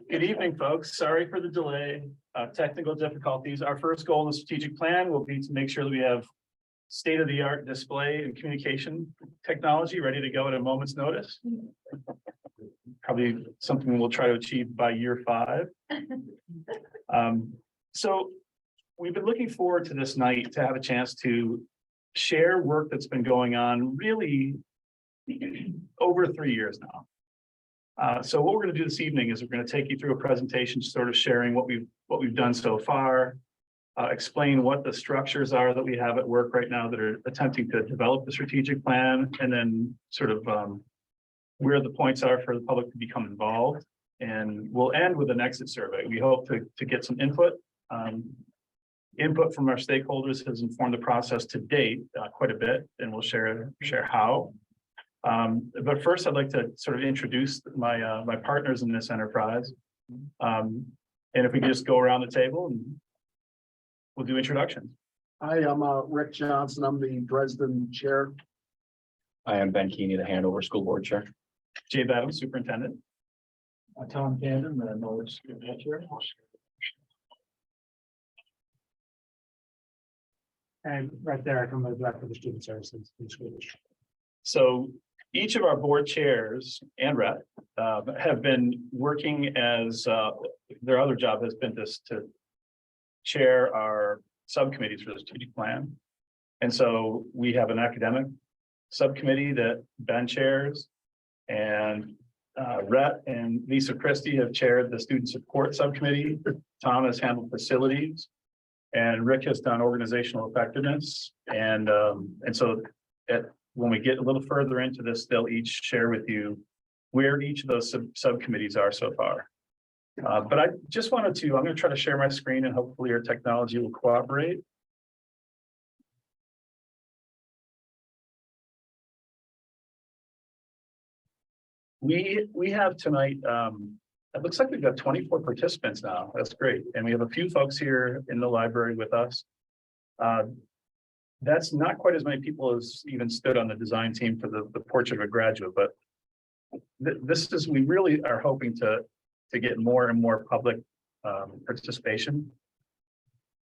Good evening, folks. Sorry for the delay, technical difficulties. Our first goal in the strategic plan will be to make sure that we have state-of-the-art display and communication technology ready to go at a moment's notice. Probably something we'll try to achieve by year 5. So we've been looking forward to this night to have a chance to share work that's been going on really over 3 years now. So what we're going to do this evening is we're going to take you through a presentation, sort of sharing what we've done so far, explain what the structures are that we have at work right now that are attempting to develop the strategic plan, and then sort of where the points are for the public to become involved. And we'll end with an exit survey. We hope to get some input. Input from our stakeholders has informed the process to date quite a bit, and we'll share how. But first, I'd like to sort of introduce my partners in this enterprise. And if we can just go around the table and we'll do introductions. Hi, I'm Rick Johnson. I'm the Dresden chair. I am Ben Keeney, the Hanover School Board Chair. Jay Adams, superintendent. Tom Camden, the Norwich School Board Chair. And right there, I'm the director of the Student Services in school district. So each of our board chairs and rep have been working as their other job has been to chair our subcommittees for the strategic plan. And so we have an academic subcommittee that Ben chairs, and Rhett and Lisa Christie have chaired the student support subcommittee. Tom has handled facilities, and Rick has done organizational effectiveness. And so when we get a little further into this, they'll each share with you where each of those subcommittees are so far. But I just I'm going to try to share my screen, and hopefully your technology will cooperate. We have tonight, it looks like we've got 24 participants now. That's great. And we have a few folks here in the library with us. That's not quite as many people as even stood on the design team for the portrait of a graduate, but we really are hoping to get more and more public participation.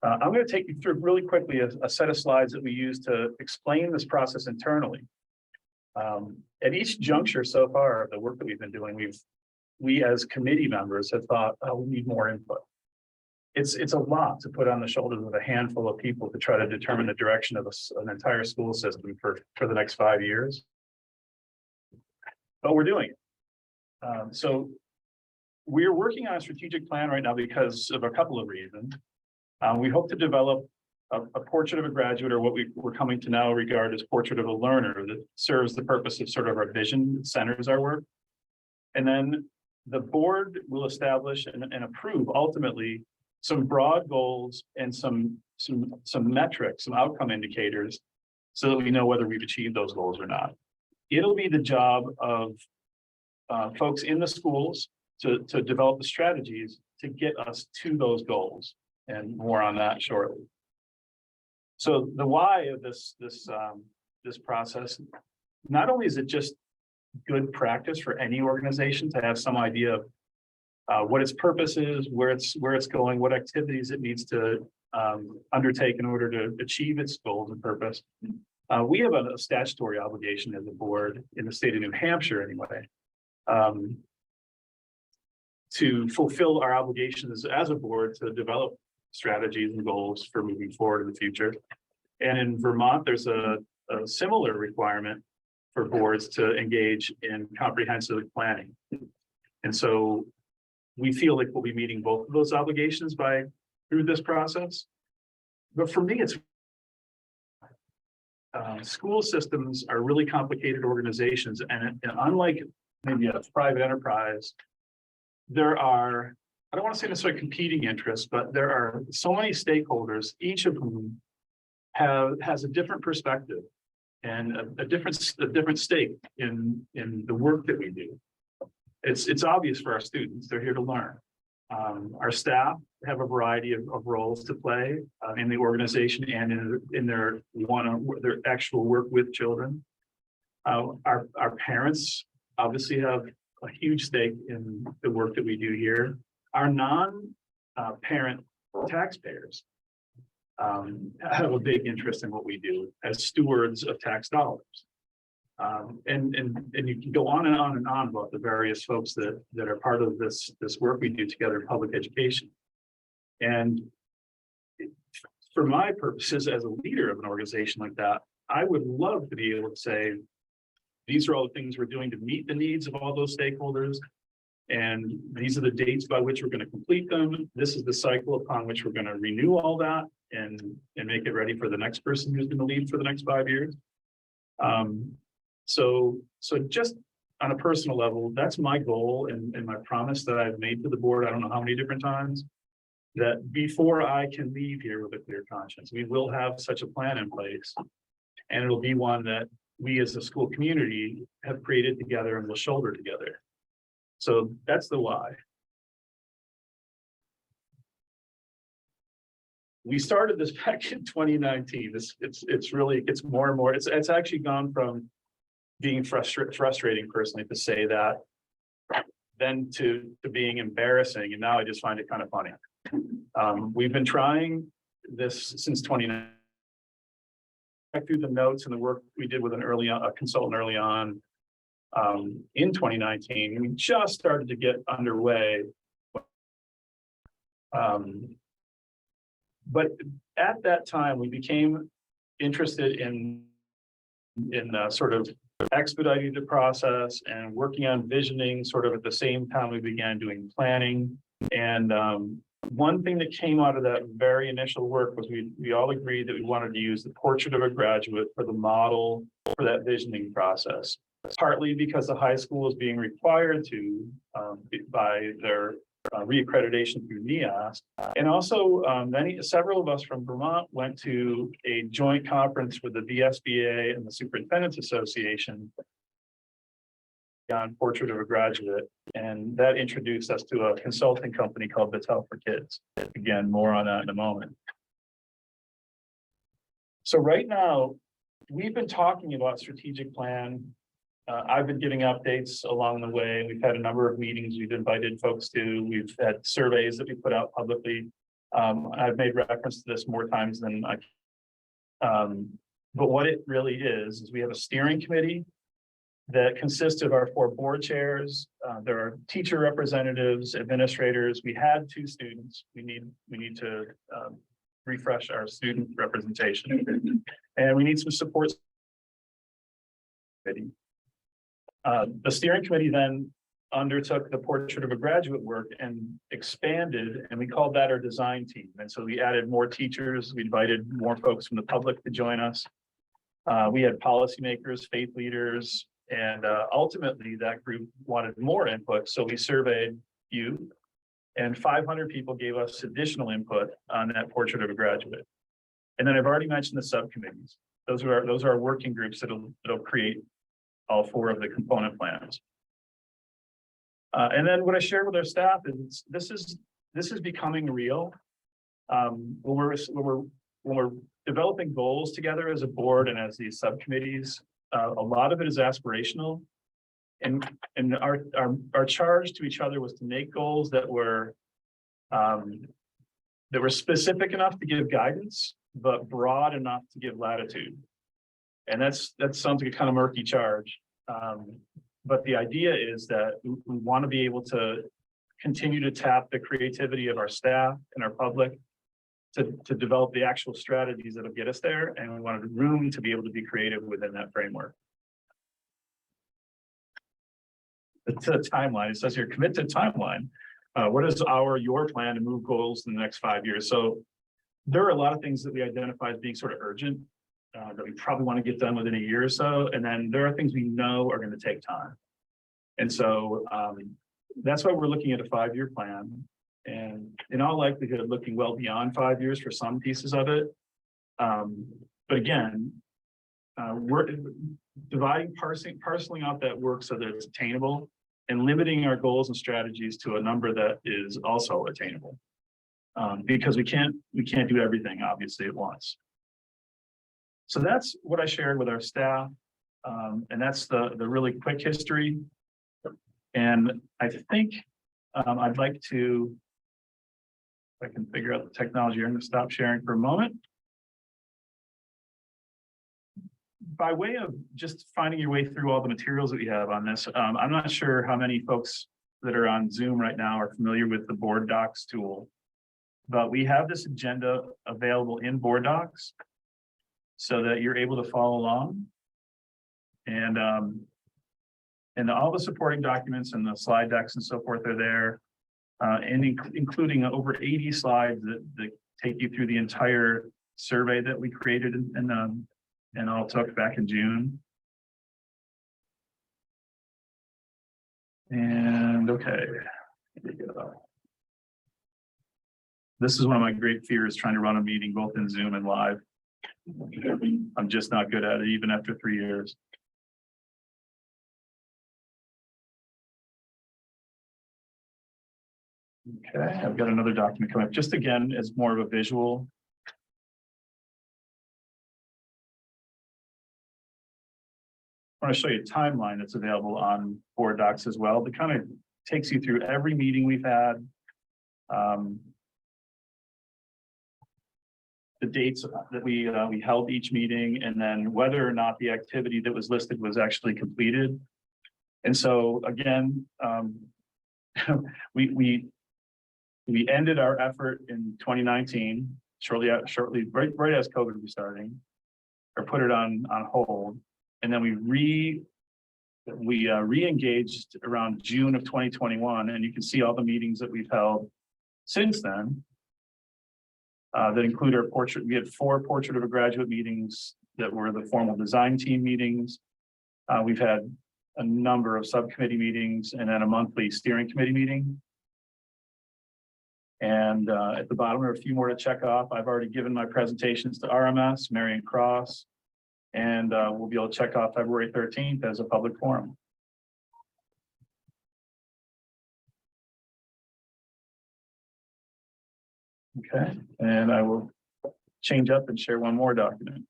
I'm going to take you through really quickly a set of slides that we use to explain this process internally. At each juncture so far of the work that we've been doing, we as committee members have thought, oh, we need more input. It's a lot to put on the shoulders of a handful of people to try to determine the direction of an entire school system for the next 5 years. But we're doing it. So we're working on a strategic plan right now because of a couple of reasons. We hope to develop a portrait of a graduate, or what we're coming to now regard as portrait of a learner, that serves the purpose of sort of our vision, that centers our work. And then the board will establish and approve ultimately some broad goals and some metrics, some outcome indicators, so that we know whether we've achieved those goals or not. It'll be the job of folks in the schools to develop the strategies to get us to those goals, and more on that shortly. So the why of this process, not only is it just good practice for any organization to have some idea of what its purpose is, where it's going, what activities it needs to undertake in order to achieve its goals and purpose. We have a statutory obligation as a board in the state of New Hampshire anyway, to fulfill our obligations as a board to develop strategies and goals for moving forward in the future. And in Vermont, there's a similar requirement for boards to engage in comprehensive planning. And so we feel like we'll be meeting both of those obligations through this process. But for me, it's school systems are really complicated organizations, and unlike maybe a private enterprise, there are, I don't want to say necessarily competing interests, but there are so many stakeholders, each of whom has a different perspective and a different stake in the work that we do. It's obvious for our students; they're here to learn. Our staff have a variety of roles to play in the organization and in their actual work with children. Our parents obviously have huge stake in the work that we do here. Our non-parent taxpayers have a big interest in what we do as stewards of tax dollars. And you can go on and on and on about the various folks that are part of this work we do together in public education. And for my purposes as a leader of an organization like that, I would love to be able to say, these are all the things we're doing to meet the needs of all those stakeholders. And these are the dates by which we're going to complete them. This is the cycle upon which we're going to renew all that and make it ready for the next person who's going to lead for the next 5 years. So just on a personal level, that's my goal and my promise that I've made to the board. I don't know how many different times, that before I can leave here with a clear conscience, we will have such a plan in place. And it'll be one that we as a school community have created together and will shoulder together. So that's the why. We started this back in 2019. It's really, it gets more and more. It's actually gone from being frustrating personally to say that, then to being embarrassing, and now I just find it kind of funny. We've been trying this since 2019. Through the notes and the work we did with a consultant early on in 2019, we just started to get underway. But at that time, we became interested in sort of expediting the process and working on visioning sort of at the same time we began doing planning. And one thing that came out of that very initial work was we all agreed that we wanted to use the portrait of a graduate for the model for that visioning process. Partly because the high school is being required to by their reaccreditation through NEAS. And also several of us from Vermont went to a joint conference with the VSBA and the Superintendent's Association on Portrait of a Graduate, and that introduced us to a consulting company called Battelle for Kids. Again, more on that in a moment. So right now, we've been talking about strategic plan. I've been giving updates along the way. We've had a number of meetings we've invited folks to. We've had surveys that we put out publicly. I've made reference to this more times than I but what it really is we have a steering committee that consists of our 4 board chairs. There are teacher representatives, administrators. We had 2 students. We need to refresh our student representation, and we need some support. The steering committee then undertook the Portrait of a Graduate work and expanded, and we called that our design team. And so we added more teachers. We invited more folks from the public to join us. We had policymakers, faith leaders. And ultimately, that group wanted more input. So we surveyed you, and 500 people gave us additional input on that Portrait of a Graduate. And then I've already mentioned the subcommittees. Those are our working groups that'll create all 4 of the component plans. And then what I share with our staff is this is becoming real. When we're developing goals together as a board and as these subcommittees. A lot of it is aspirational, and our charge to each other was to make goals that were specific enough to give guidance, but broad enough to give latitude. And that sounds like a kind of murky charge, but the idea is that we want to be able to continue to tap the creativity of our staff and our public to develop the actual strategies that'll get us there, and we wanted room to be able to be creative within that framework. The timeline, it says here, commit to timeline. What is your plan to move goals in the next 5 years? So there are a lot of things that we identify as being sort of urgent, that we probably want to get done within a year or so. And then there are things we know are going to take time. And so that's why we're looking at a 5-year plan. And in all likelihood, looking well beyond 5 years for some pieces of it. But again, we're dividing, parceling out that work so that it's attainable, and limiting our goals and strategies to a number that is also attainable. Because we can't do everything obviously at once. So that's what I shared with our staff. And that's the really quick history. And I think I'd like to, if I can figure out the technology, I'm going to stop sharing for a moment. By way of just finding your way through all the materials that we have on this, I'm not sure how many folks that are on Zoom right now are familiar with the Board Docs tool, but we have this agenda available in Board Docs so that you're able to follow along. And all the supporting documents and the slide decks and so forth are there, and including over 80 slides that take you through the entire survey that we created and all took back in June. And okay, here we go. This is one of my great fears, trying to run a meeting both in Zoom and live. I'm just not good at it, even after 3 years. Okay, I've got another document coming up, just again, as more of a visual. I want to show you a timeline that's available on Board Docs as well, that kind of takes you through every meeting we've had. The dates that we held each meeting, and then whether or not the activity that was listed was actually completed. And so again, we ended our effort in 2019, shortly right as COVID was starting, or put it on hold. And then we re-engaged around June of 2021, and you can see all the meetings that we've held since then. That include our portrait. We had 4 Portrait of a Graduate meetings that were the formal design team meetings. We've had a number of subcommittee meetings and then a monthly steering committee meeting. And at the bottom are a few more to check off. I've already given my presentations to RMS, Marion Cross, and we'll be able to check off February 13th as a public forum. Okay, and I will change up and share one more document.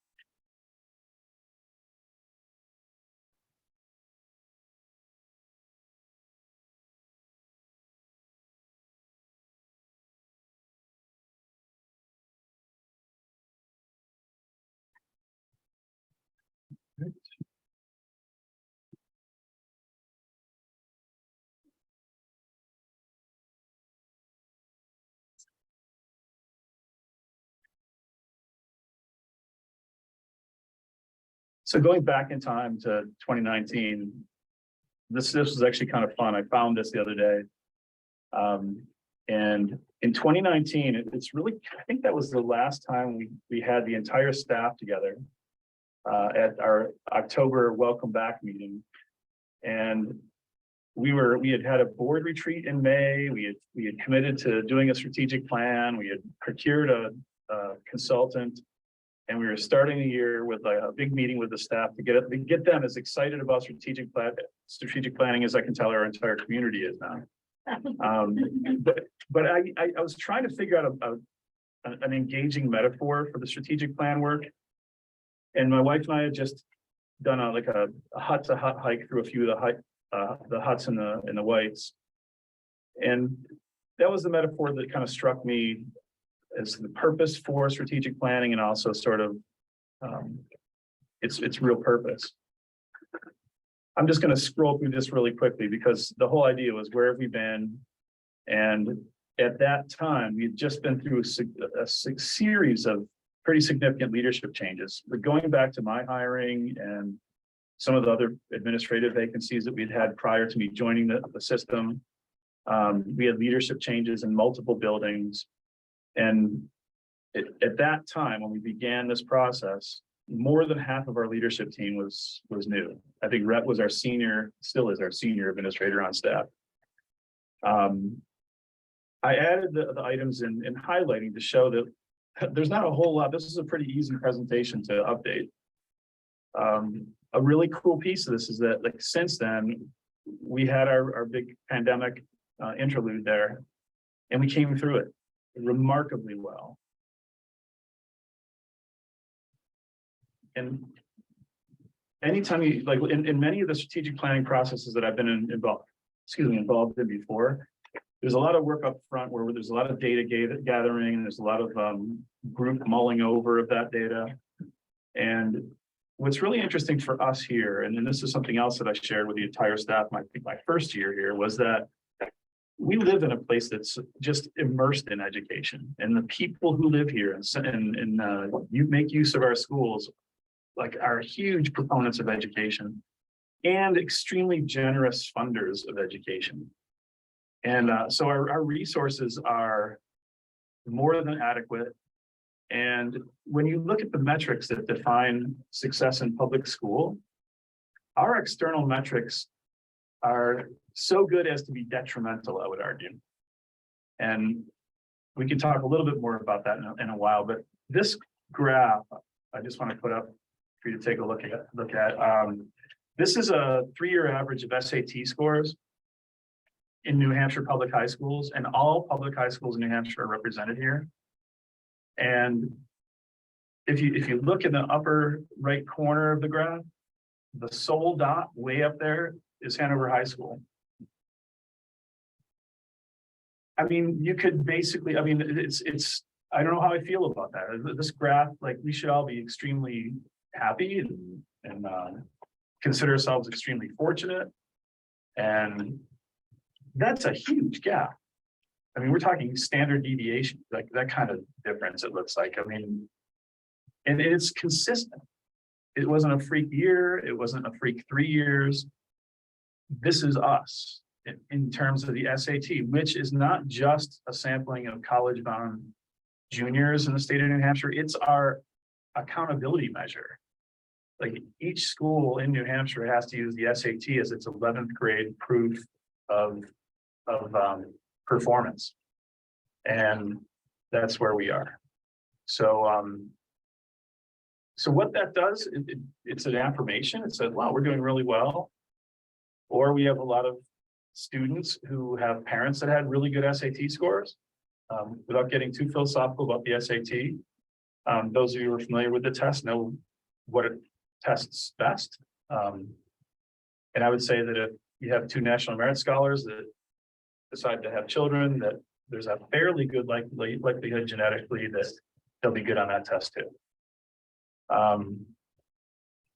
So going back in time to 2019, this was actually kind of fun. I found this the other day. And in 2019, it's really, I think that was the last time we had the entire staff together at our October welcome back meeting. And we had a board retreat in May. We had committed to doing a strategic plan. We had procured a consultant. And we were starting the year with a big meeting with the staff to get them as excited about strategic planning as I can tell our entire community is now. But I was trying to figure out an engaging metaphor for the strategic plan work. And my wife and I had just done a hut to hut hike through a few of the huts in the Whites. And that was the metaphor that kind of struck me as the purpose for strategic planning, and also sort of its real purpose. I'm just going to scroll through this really quickly because the whole idea was, where have we been? And at that time, we had just been through a series of pretty significant leadership changes. But going back to my hiring and some of the other administrative vacancies that we'd had prior to me joining the system, we had leadership changes in multiple buildings. And at that time, when we began this process, more than half of our leadership team was new. I think Rhett was still is our senior administrator on staff. I added the items in highlighting to show that there's not a whole lot. This is a pretty easy presentation to update. A really cool piece of this is that, like, since then, we had our big pandemic interlude there, and we came through it remarkably well. And anytime you, like, in many of the strategic planning processes that I've been involved, involved in before. There's a lot of work up front where there's a lot of data gathering, and there's a lot of group mulling over of that data. And what's really interesting for us here, and then this is something else that I shared with the entire staff, my first year here, was that we live in a place that's just immersed in education, and the people who live here and you make use of our schools, like, are huge proponents of education and extremely generous funders of education. And so our resources are more than adequate. And when you look at the metrics that define success in public school, our external metrics are so good as to be detrimental, I would argue. And we can talk a little bit more about that in a while, but this graph, I just want to put up for you to take a look at. This is a 3-year average of SAT scores in New Hampshire public high schools, and all public high schools in New Hampshire are represented here. And if you look in the upper right corner of the graph, the sole dot way up there is Hanover High School. I mean, you could basically, I mean, it's, I don't know how I feel about that. This graph, like, we should all be extremely happy and consider ourselves extremely fortunate. And that's a huge gap. I mean, we're talking standard deviation, like that kind of difference, it looks like. I mean, and it's consistent. It wasn't a freak year. It wasn't a freak 3 years. This is us in terms of the SAT, which is not just a sampling of college-bound juniors in the state of New Hampshire. It's our accountability measure. Like, each school in New Hampshire has to use the SAT as its 11th grade proof of performance. And that's where we are. So, so what that does, it's an affirmation. It says, wow, we're doing really well. Or we have a lot of students who have parents that had really good SAT scores. Without getting too philosophical about the SAT, those of you who are familiar with the test know what it tests best. And I would say that if you have 2 National Merit Scholars that decide to have children, that there's a fairly good likelihood genetically that they'll be good on that test too.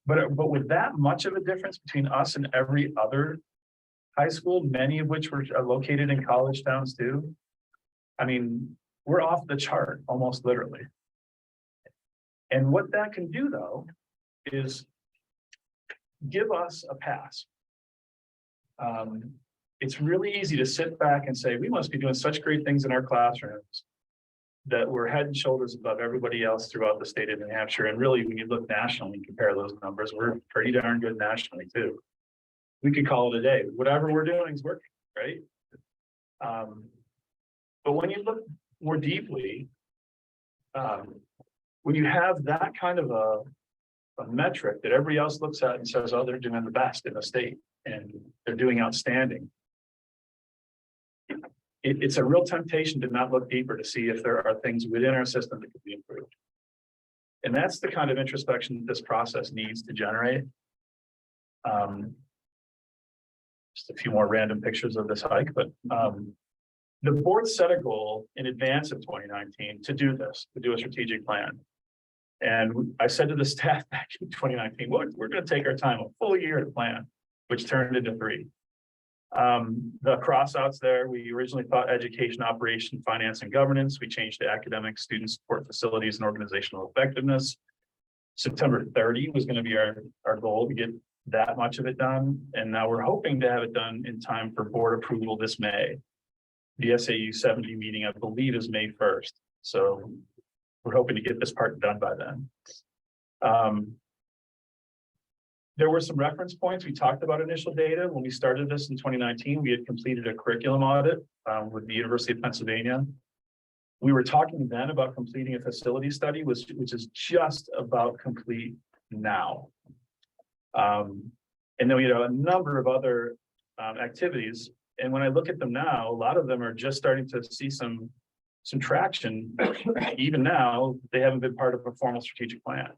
But with that much of a difference between us and every other high school, many of which are located in college towns too, I mean, we're off the chart almost literally. And what that can do, though, is give us a pass. It's really easy to sit back and say, we must be doing such great things in our classrooms that we're head and shoulders above everybody else throughout the state of New Hampshire. And really, when you look nationally and compare those numbers, we're pretty darn good nationally too. We could call it a day. Whatever we're doing is working, right? But when you look more deeply, when you have that kind of a metric that everybody else looks at and says, oh, they're doing the best in the state and they're doing outstanding, it's a real temptation to not look deeper to see if there are things within our system that could be improved. And that's the kind of introspection that this process needs to generate. Just a few more random pictures of this hike, but the board set a goal in advance of 2019 to do this, to do a strategic plan. And I said to the staff back in 2019, well, we're going to take our time, a full year to plan, which turned into 3. The crossouts there, we originally thought education, operation, finance, and governance. We changed to academic, student support, facilities, and organizational effectiveness. September 30 was going to be our goal to get that much of it done. And now we're hoping to have it done in time for board approval this May. The SAU 70 meeting, I believe, is May 1st. So we're hoping to get this part done by then. There were some reference points. We talked about initial data. When we started this in 2019, we had completed a curriculum audit with the University of Pennsylvania. We were talking then about completing a facility study, which is just about complete now. And then we had a number of other activities. And when I look at them now, a lot of them are just starting to see some traction. Even now, they haven't been part of a formal strategic plan.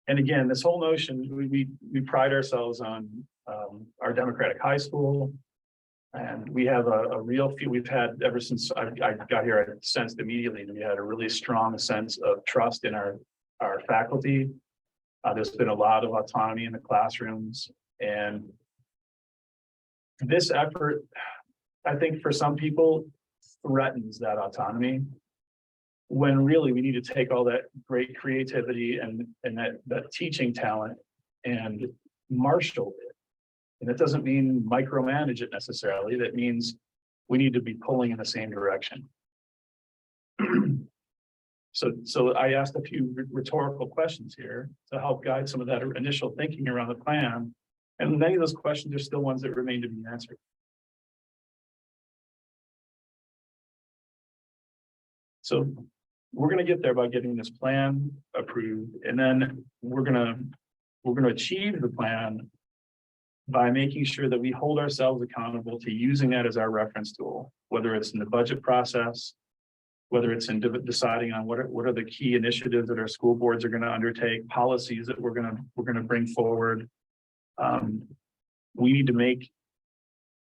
And again, this whole notion, we pride ourselves on our democratic high school. And we have a real feel we've had ever since I got here. I sensed immediately that we had a really strong sense of trust in our faculty. There's been a lot of autonomy in the classrooms, and this effort, I think, for some people, threatens that autonomy. When really we need to take all that great creativity and that teaching talent and marshal it. And that doesn't mean micromanage it necessarily. That means we need to be pulling in the same direction. So I asked a few rhetorical questions here to help guide some of that initial thinking around the plan. And many of those questions are still ones that remain to be answered. So we're going to get there by getting this plan approved, and then we're going to achieve the plan by making sure that we hold ourselves accountable to using that as our reference tool, whether it's in the budget process, whether it's in deciding on what are the key initiatives that our school boards are going to undertake, policies that we're going to bring forward. We need to make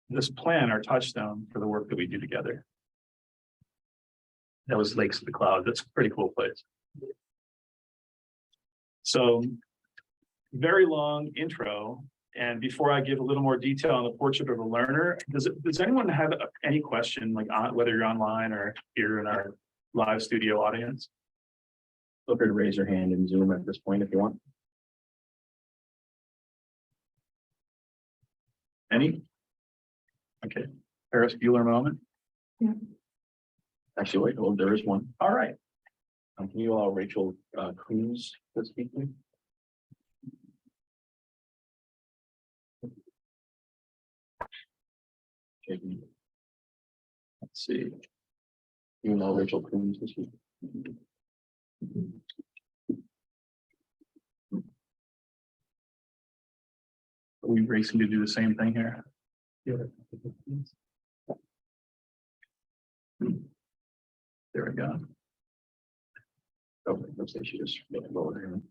this plan our touchstone for the work that we do together. That was Lakes of the Clouds. That's a pretty cool place. So, very long intro. And before I give a little more detail on the portrait of a learner, does anyone have any question, like whether you're online or here in our live studio audience? Feel free to raise your hand in Zoom at this point if you want. Any? Okay, Ferris Bueller moment. Yeah. Actually, wait, oh, there is one. All right. Can you allow Rachel Coons to speak, please? Let's see. You allow Rachel Coons to speak. Are we racing to do the same thing here? There we go. Oh, looks like she just made a lower hand.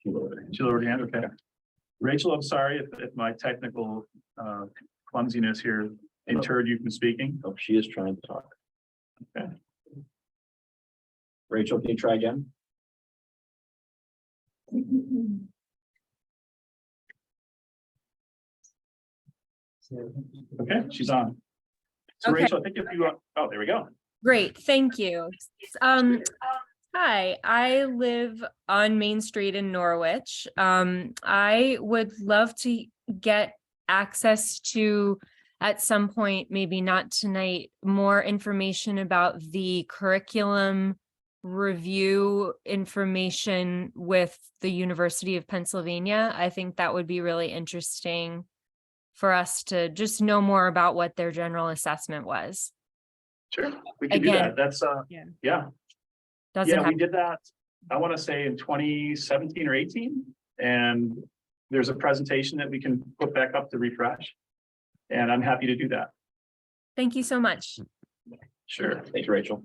She lowered her hand. She lowered her hand, okay. Rachel, I'm sorry if my technical clumsiness here deterred you from speaking. Oh, she is trying to talk. Okay. Rachel, can you try again? Okay, she's on. So Okay. Rachel, I think if you want, oh, there we go. Great, thank you. Hi, I live on Main Street in Norwich. I would love to get access to, at some point, maybe not tonight, more information about the curriculum review information with the University of Pennsylvania. I think that would be really interesting for us to just know more about what their general assessment was. Sure, we can do Again, that. That's yeah. Doesn't Yeah, have we did that, I want to say in 2017 or 18. And there's a presentation that we can put back up to refresh. And I'm happy to do that. Thank you so much. Sure. Thanks, Rachel.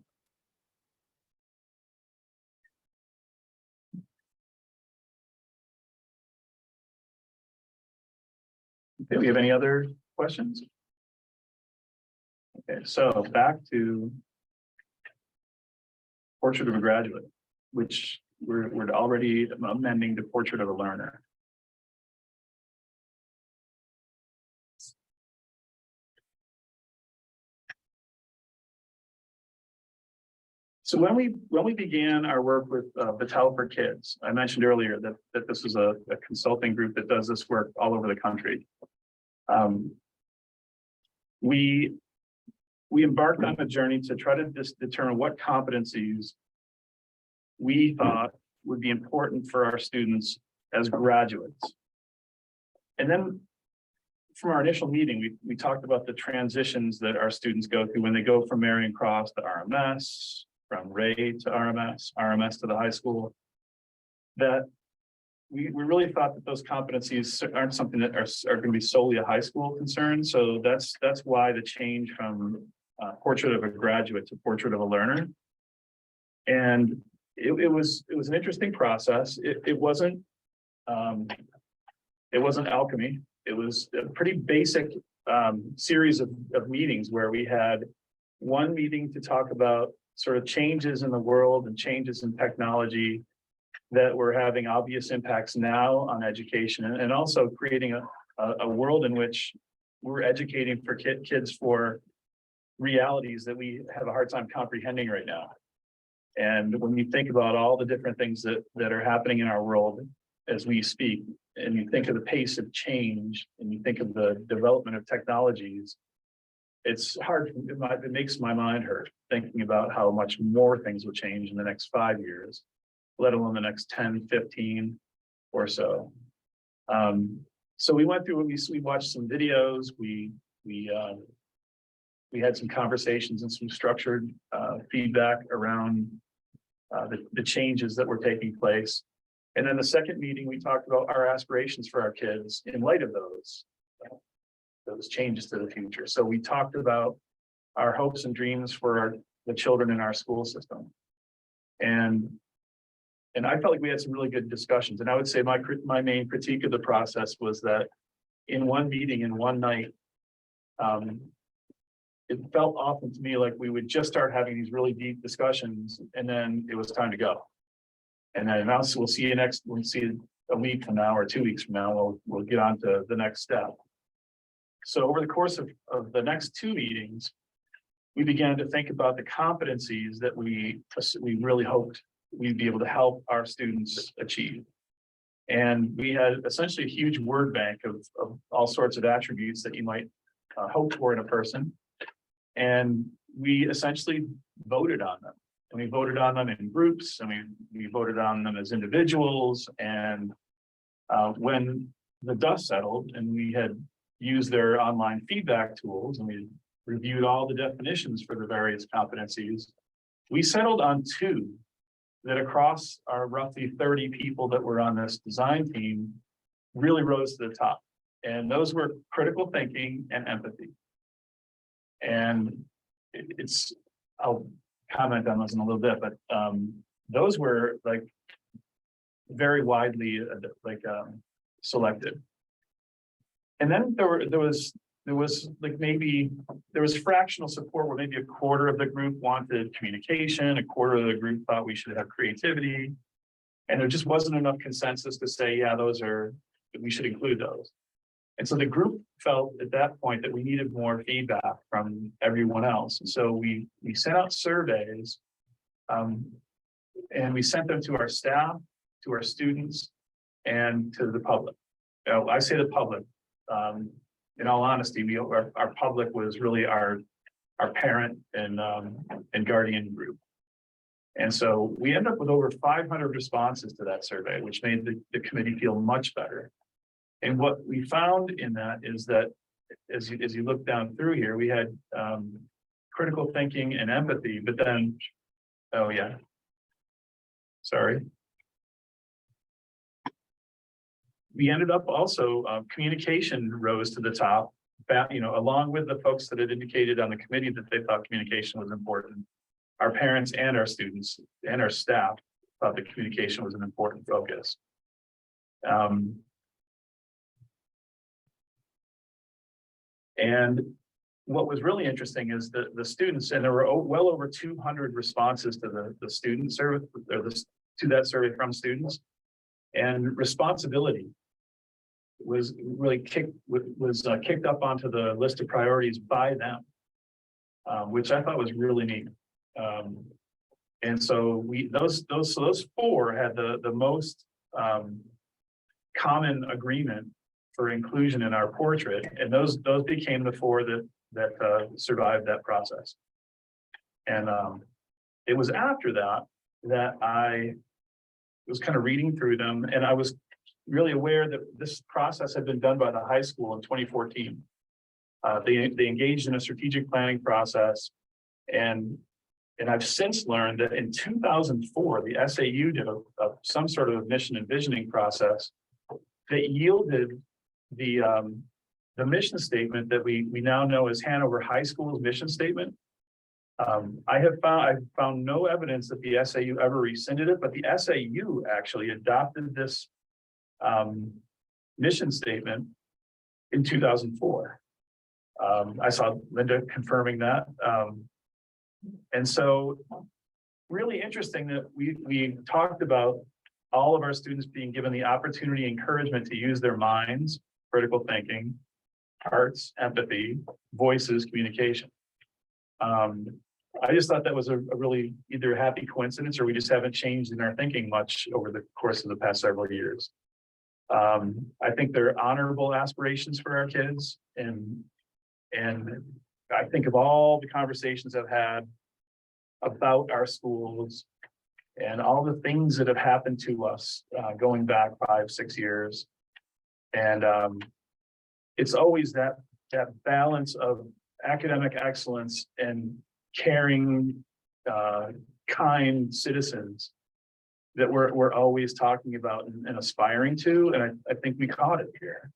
Do we have any other questions? Okay, so back to portrait of a graduate, which we're already amending to portrait of a learner. So when we began our work with Battelle for Kids, I mentioned earlier that this is a consulting group that does this work all over the country. We embarked on a journey to try to determine what competencies we thought would be important for our students as graduates. And then from our initial meeting, we talked about the transitions that our students go through when they go from Marion Cross to RMS, from Ray to RMS to the high school, that we really thought that those competencies aren't something that are going to be solely a high school concern. So that's why the change from portrait of a graduate to portrait of a learner. And it was an interesting process. It wasn't alchemy. It was a pretty basic series of meetings where we had one meeting to talk about sort of changes in the world and changes in technology that were having obvious impacts now on education, and also creating a world in which we're educating for kids for realities that we have a hard time comprehending right now. And when you think about all the different things that are happening in our world as we speak, and you think of the pace of change, and you think of the development of technologies, it's hard, it makes my mind hurt thinking about how much more things will change in the next 5 years, let alone the next 10, 15 or so. So we went through, we watched some videos, we had some conversations and some structured feedback around the changes that were taking place. And then the second meeting, we talked about our aspirations for our kids in light of those changes to the future. So we talked about our hopes and dreams for the children in our school system. And I felt like we had some really good discussions. And I would say my main critique of the process was that in one meeting, in one night, it felt often to me like we would just start having these really deep discussions, and then it was time to go. And then we'll see a week from now or 2 weeks from now, we'll get on to the next step. So over the course of the next 2 meetings, we began to think about the competencies that we really hoped we'd be able to help our students achieve. And we had essentially a huge word bank of all sorts of attributes that you might hope for in a person. And we essentially voted on them. And we voted on them in groups, and we voted on them as individuals. And when the dust settled and we had used their online feedback tools and we reviewed all the definitions for the various competencies, we settled on 2 that across our roughly 30 people that were on this design team really rose to the top. And those were critical thinking and empathy. And I'll comment on those in a little bit, but those were like very widely selected. And then there was fractional support where maybe a quarter of the group wanted communication, a quarter of the group thought we should have creativity, and there just wasn't enough consensus to say, yeah, we should include those. And so the group felt at that point that we needed more feedback from everyone else. And so we sent out surveys, and we sent them to our staff, to our students, and to the public. I say the public. In all honesty, our public was really our parent and guardian group. And so we ended up with over 500 responses to that survey, which made the committee feel much better. And what we found in that is that as you look down through here, we had critical thinking and empathy, but then, oh yeah, sorry. We ended up also, communication rose to the top, along with the folks that had indicated on the committee that they thought communication was important. Our parents and our students and our staff thought that communication was an important focus. And what was really interesting is the students, and there were well over 200 responses to the student survey, or to that survey from students, and responsibility was really kicked up onto the list of priorities by them, which I thought was really neat. And so those 4 had the most common agreement for inclusion in our portrait, and those became the 4 that survived that process. And it was after that I was kind of reading through them, and I was really aware that this process had been done by the high school in 2014. They engaged in a strategic planning process, and I've since learned that in 2004, the SAU did some sort of mission and visioning process that yielded the mission statement that we now know as Hanover High School's mission statement. I've found no evidence that the SAU ever rescinded it, but the SAU actually adopted this mission statement in 2004. I saw Linda confirming that. And so really interesting that we talked about all of our students being given the opportunity, encouragement to use their minds, critical thinking, hearts, empathy, voices, communication. I just thought that was a really either a happy coincidence or we just haven't changed in our thinking much over the course of the past several years. I think they're honorable aspirations for our kids, and I think of all the conversations I've had about our schools and all the things that have happened to us going back 5-6 years. And it's always that balance of academic excellence and caring, kind citizens that we're always talking about and aspiring to. And I think we caught it here.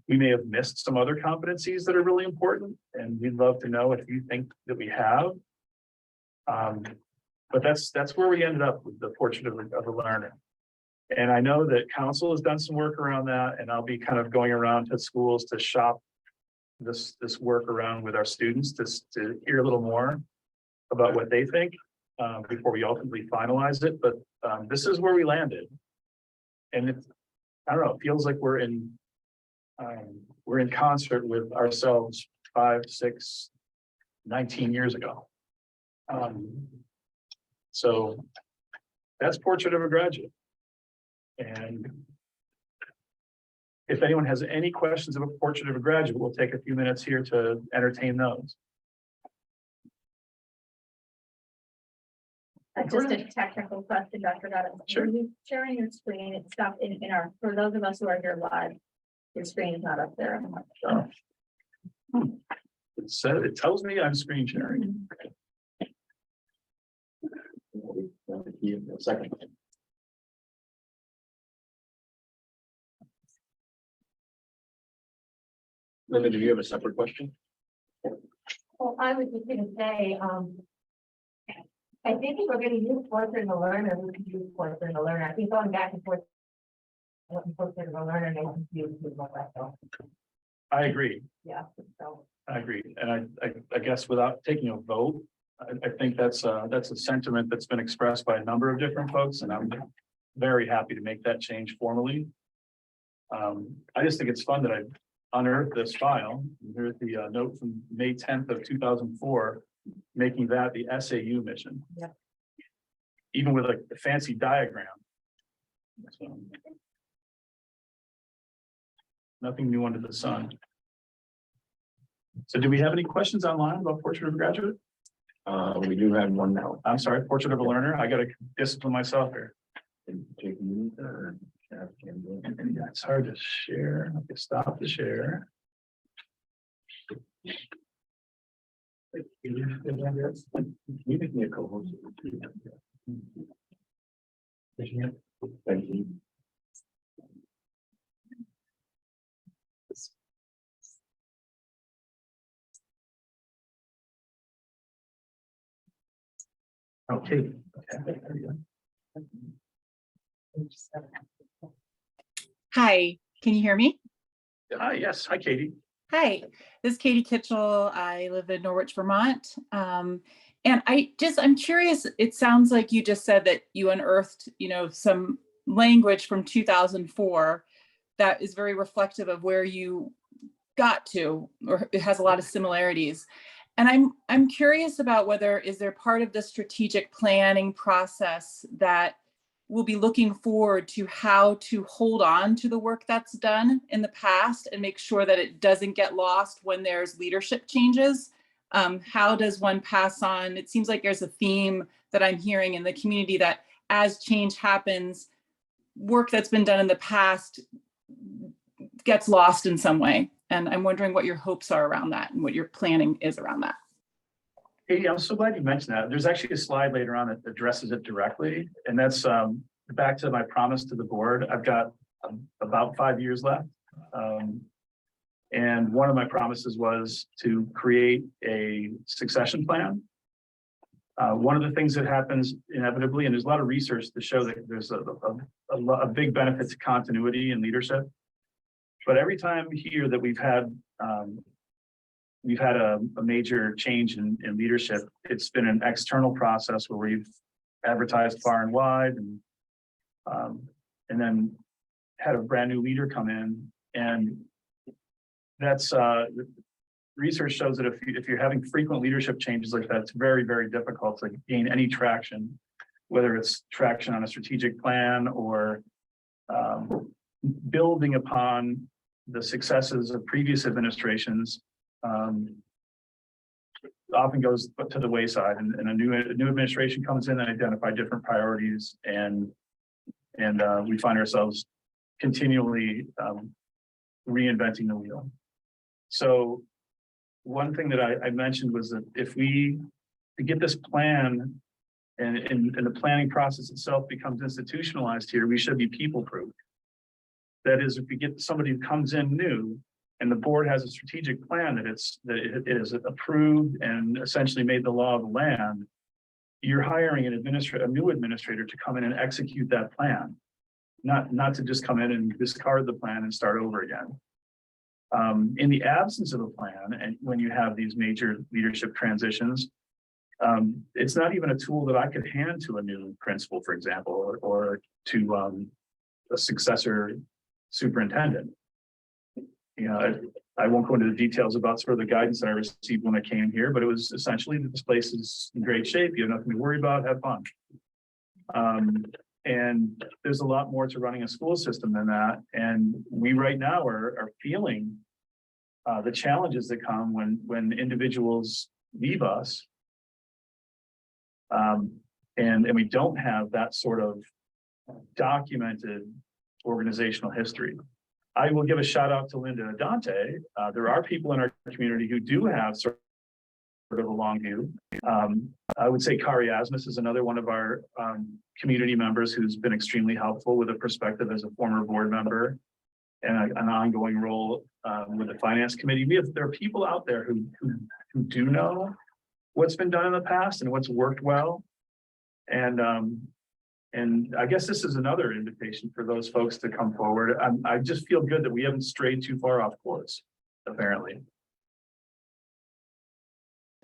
We may have missed some other competencies that are really important, and we'd love to know if you think that we have. But that's where we ended up with the portrait of a learner. And I know that council has done some work around that, and I'll be kind of going around to schools to shop this work around with our students to hear a little more about what they think before we ultimately finalize it. But this is where we landed. And it's, I don't know, it feels like we're in concert with ourselves 5, 6, 19 years ago. So that's Portrait of a Graduate. And if anyone has any questions of a Portrait of a Graduate, we'll take a few minutes here to entertain those. Just a technical question, Dr. Goddard. Sure. When you sharing your screen, it's stuff in our, for those of us who are here live, your screen is not up there. It tells me I'm screen sharing. Second. Linda, do you have a separate question? Well, I was just gonna say, I think if we're gonna use Portrait of a Learner, we can use Portrait of a Learner. I think going back and forth. Portrait of a Learner, they confuse people like that. I agree. Yeah, so. I agree. And I guess without taking a vote, I think that's a sentiment that's been expressed by a number of different folks, and I'm very happy to make that change formally. I just think it's fun that I unearthed this file. Here's the note from May 10th of 2004, making that the SAU mission. Yeah. Even with a fancy diagram. So, nothing new under the sun. So do we have any questions online about Portrait of a Graduate? We do have one now. I'm sorry, Portrait of a Learner. I gotta discipline myself here. It's hard to share. I can stop the share. You make me a co-host. Thank you. Okay. Hi, can you hear me? Hi, yes. Hi, Katie. Hi, this is Katie Kitchell. I live in Norwich, Vermont. And I'm curious, it sounds like you just said that you unearthed, some language from 2004 that is very reflective of where you got to, or it has a lot of similarities. And I'm curious about whether, is there part of the strategic planning process that we'll be looking forward to how to hold on to the work that's done in the past and make sure that it doesn't get lost when there's leadership changes? How does one pass on? It seems like there's a theme that I'm hearing in the community that as change happens, work that's been done in the past gets lost in some way. And I'm wondering what your hopes are around that and what your planning is around that. Katie, I'm so glad you mentioned that. There's actually a slide later on that addresses it directly. And that's back to my promise to the board. I've got about 5 years left. And one of my promises was to create a succession plan. One of the things that happens inevitably, and there's a lot of research to show that there's a big benefit to continuity in leadership. But every time here that we've had a major change in leadership, it's been an external process where we've advertised far and wide and then had a brand new leader come in. And that's research shows that if you're having frequent leadership changes like that, it's very, very difficult to gain any traction, whether it's traction on a strategic plan or building upon the successes of previous administrations. Often goes to the wayside, and a new administration comes in and identify different priorities, and we find ourselves continually reinventing the wheel. So one thing that I mentioned was that if we get this plan and the planning process itself becomes institutionalized here, we should be people-proof. That is, if we get somebody who comes in new and the board has a strategic plan that it is approved and essentially made the law of the land, you're hiring a new administrator to come in and execute that plan, not to just come in and discard the plan and start over again. In the absence of a plan, and when you have these major leadership transitions, it's not even a tool that I could hand to a new principal, for example, or to a successor superintendent. You know, I won't go into the details about sort of the guidance that I received when I came here, but it was essentially that this place is in great shape. You have nothing to worry about, have fun. And there's a lot more to running a school system than that. And we right now are feeling the challenges that come when individuals leave us. And we don't have that sort of documented organizational history. I will give a shout out to Linda and Dante. There are people in our community who do have sort of a long view. I would say Kari Asmus is another one of our community members who's been extremely helpful with a perspective as a former board member and an ongoing role with the finance committee. There are people out there who do know what's been done in the past and what's worked well. And I guess this is another invitation for those folks to come forward. I just feel good that we haven't strayed too far off course, apparently.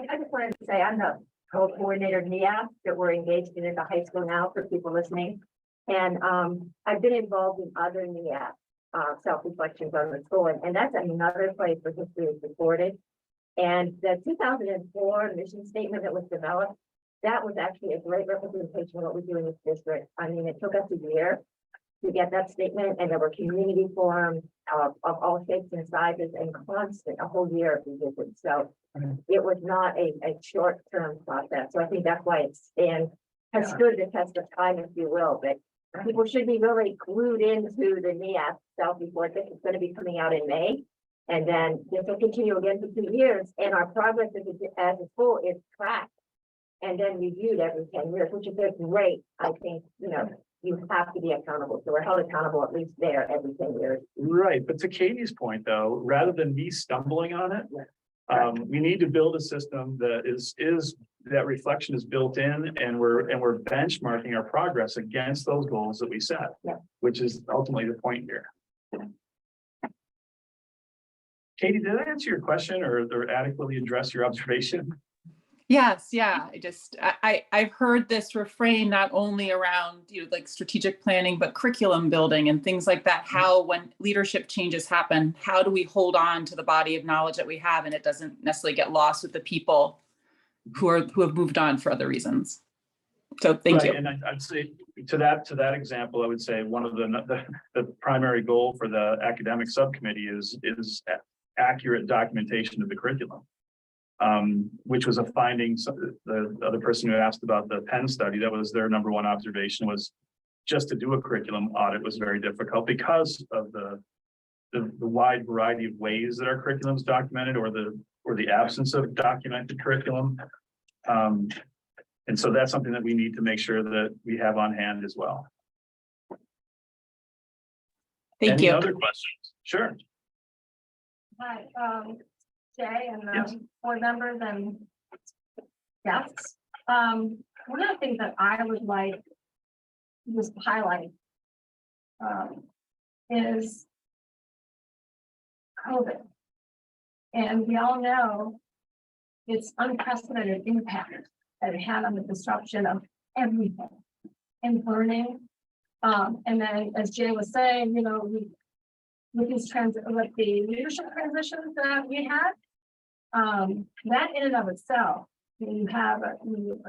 I just wanted to say I'm the co-coordinator of NEAP that we're engaged in at the high school now for people listening. And I've been involved in other NEAP self-reflections on the school, and that's another place where history is recorded. And the 2004 mission statement that was developed, that was actually a great representation of what we do in this district. I mean, it took us a year to get that statement, and there were community forums of all shapes and sizes and constant, a whole year of revisions. So it was not a short-term process. So I think that's why has stood the test of time, if you will. But people should be really glued into the NEAP self-report. This is going to be coming out in May. And then this will continue again for 2 years. And our progress as a school is tracked and then reviewed every 10 years, which is a great, I think, you have to be accountable. So we're held accountable at least there every 10 years. Right, but to Katie's point though, rather than me stumbling on it, we need to build a system that is that reflection is built in, and we're benchmarking our progress against those goals that we set, which is ultimately the point here. Katie, did I answer your question or adequately address your observation? Yes, yeah. I've heard this refrain not only around like strategic planning, but curriculum building and things like that. How when leadership changes happen, how do we hold on to the body of knowledge that we have, and it doesn't necessarily get lost with the people who have moved on for other reasons. So thank you. And I'd say to that example, I would say one of the primary goal for the academic subcommittee is accurate documentation of the curriculum. Which was a finding. So the other person who asked about the Penn study, that was their number one observation, was just to do a curriculum audit was very difficult because of the wide variety of ways that our curriculum is documented, or the absence of documented curriculum. And so that's something that we need to make sure that we have on hand as well. Thank Any you. other questions? Sure. Hi, Jay and Yes. board members and guests. One of the things that I would like just to highlight is COVID. And we all know its unprecedented impact that it had on the disruption of everything and learning. And then, as Jay was saying, you know, with these with the leadership transitions that we had, that in and of itself, when you have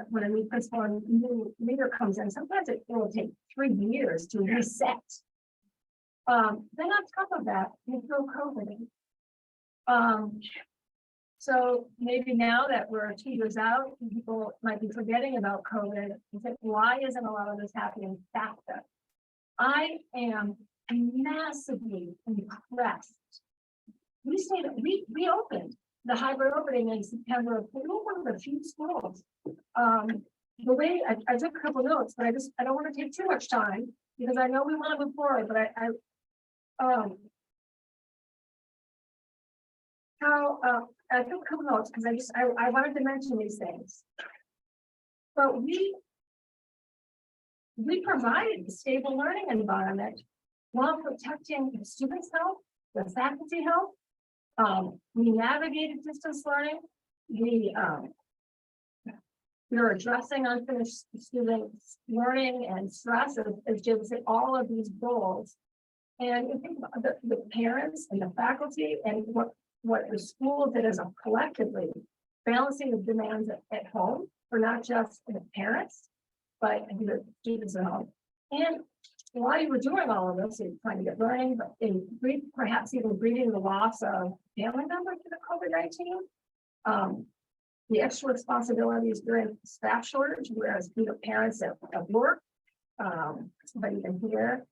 when a new principal and new leader comes in, sometimes it will take 3 years to reset. Then on top of that, you throw COVID in. So maybe now that we're 2 years out, people might be forgetting about COVID and say, why isn't a lot of this happening faster? I am massively impressed. We say that we opened the hybrid opening in September. We were one of the few schools. The way I took a couple notes, but I don't want to take too much time because I know we want to move forward, but I took a couple notes because I wanted to mention these things. But we provided a stable learning environment while protecting the students' health, the faculty health. We navigated distance learning. We are addressing unfinished students' learning and stress, as Jim said, all of these goals. And you think about the parents and the faculty and what the school did as a collectively, balancing the demands at home for not just the parents, but the students at home. And while you were doing all of this, you're trying to get learning, but perhaps even breeding the loss of family members to the COVID-19. The extra responsibilities during staff shortage, whereas parents at work, but even here,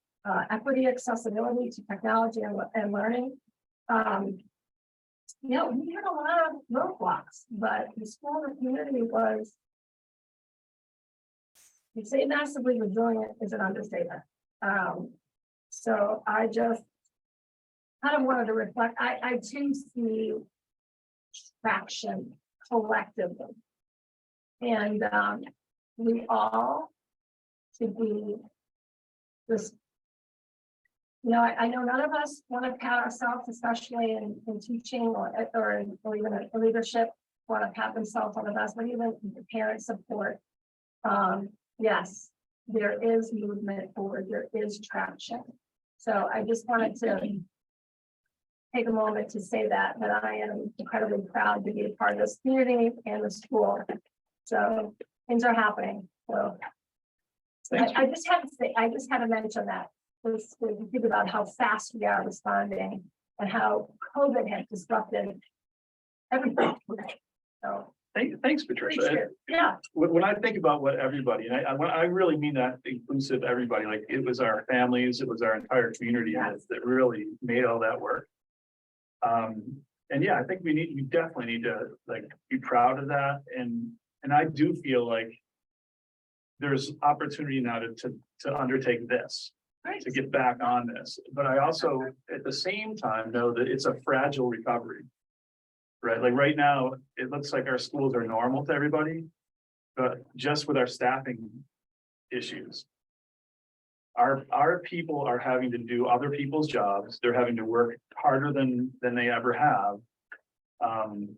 equity, accessibility to technology and learning. You know, we had a lot of roadblocks, but the school and the community was, you say massively resilient is an understatement. So I just kind of wanted to reflect, I too see traction collectively. And we all should be this, you know, I know none of us want to pat ourselves, especially in teaching or even in leadership, want to pat themselves on the back, but even the parent support. Yes, there is movement forward, there is traction. So I just wanted to take a moment to say that I am incredibly proud to be a part of this community and the school. So things are happening. So I just had to say, I just had to mention that. Think about how fast we are responding and how COVID has disrupted everything. So Thanks, Patricia. yeah, When I think about what everybody, and I really mean that inclusive everybody, like it was our families, it was our entire community that really made all that work. And yeah, I think we definitely need to like be proud of that. And I do feel like there's opportunity now to undertake this, to get back on this. But I also, at the same time, know that it's a fragile recovery. Right, like right now, it looks like our schools are normal to everybody, but just with our staffing issues. Our people are having to do other people's jobs. They're having to work harder than they ever have. And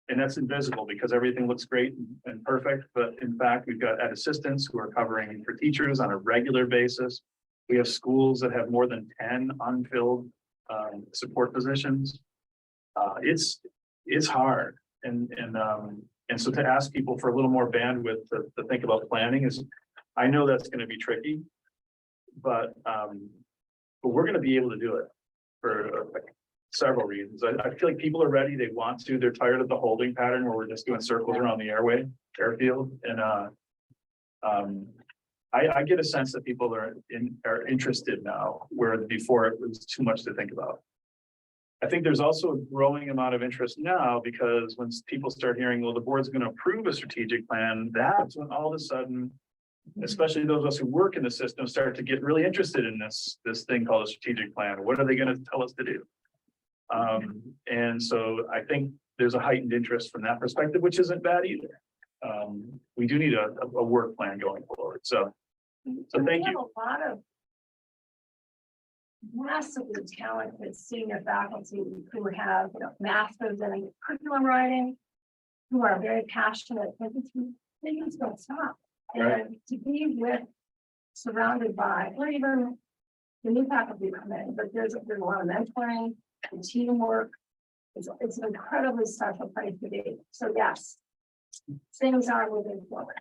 that's invisible because everything looks great and perfect. But in fact, we've got ed assistants who are covering for teachers on a regular basis. We have schools that have more than 10 unfilled support positions. It's hard. And so to ask people for a little more bandwidth to think about planning is, I know that's going to be tricky, but we're going to be able to do it for several reasons. I feel like people are ready. They want to. They're tired of the holding pattern where we're just doing circles around the airfield. And I get a sense that people are interested now, where before it was too much to think about. I think there's also a growing amount of interest now because when people start hearing, well, the board's going to approve a strategic plan, that's when all of a sudden, especially those of us who work in the system, start to get really interested in this thing called a strategic plan. What are they going to tell us to do? And so I think there's a heightened interest from that perspective, which isn't bad either. We do need a work plan going forward, so thank We you. have a lot of massively talented senior faculty who have, masters in curriculum writing, who are very passionate, but they just don't stop. Right. And to be with, surrounded by, or even the new faculty come in, but there's a lot of mentoring, and teamwork. It's an incredibly special place to be. So yes, things are moving forward.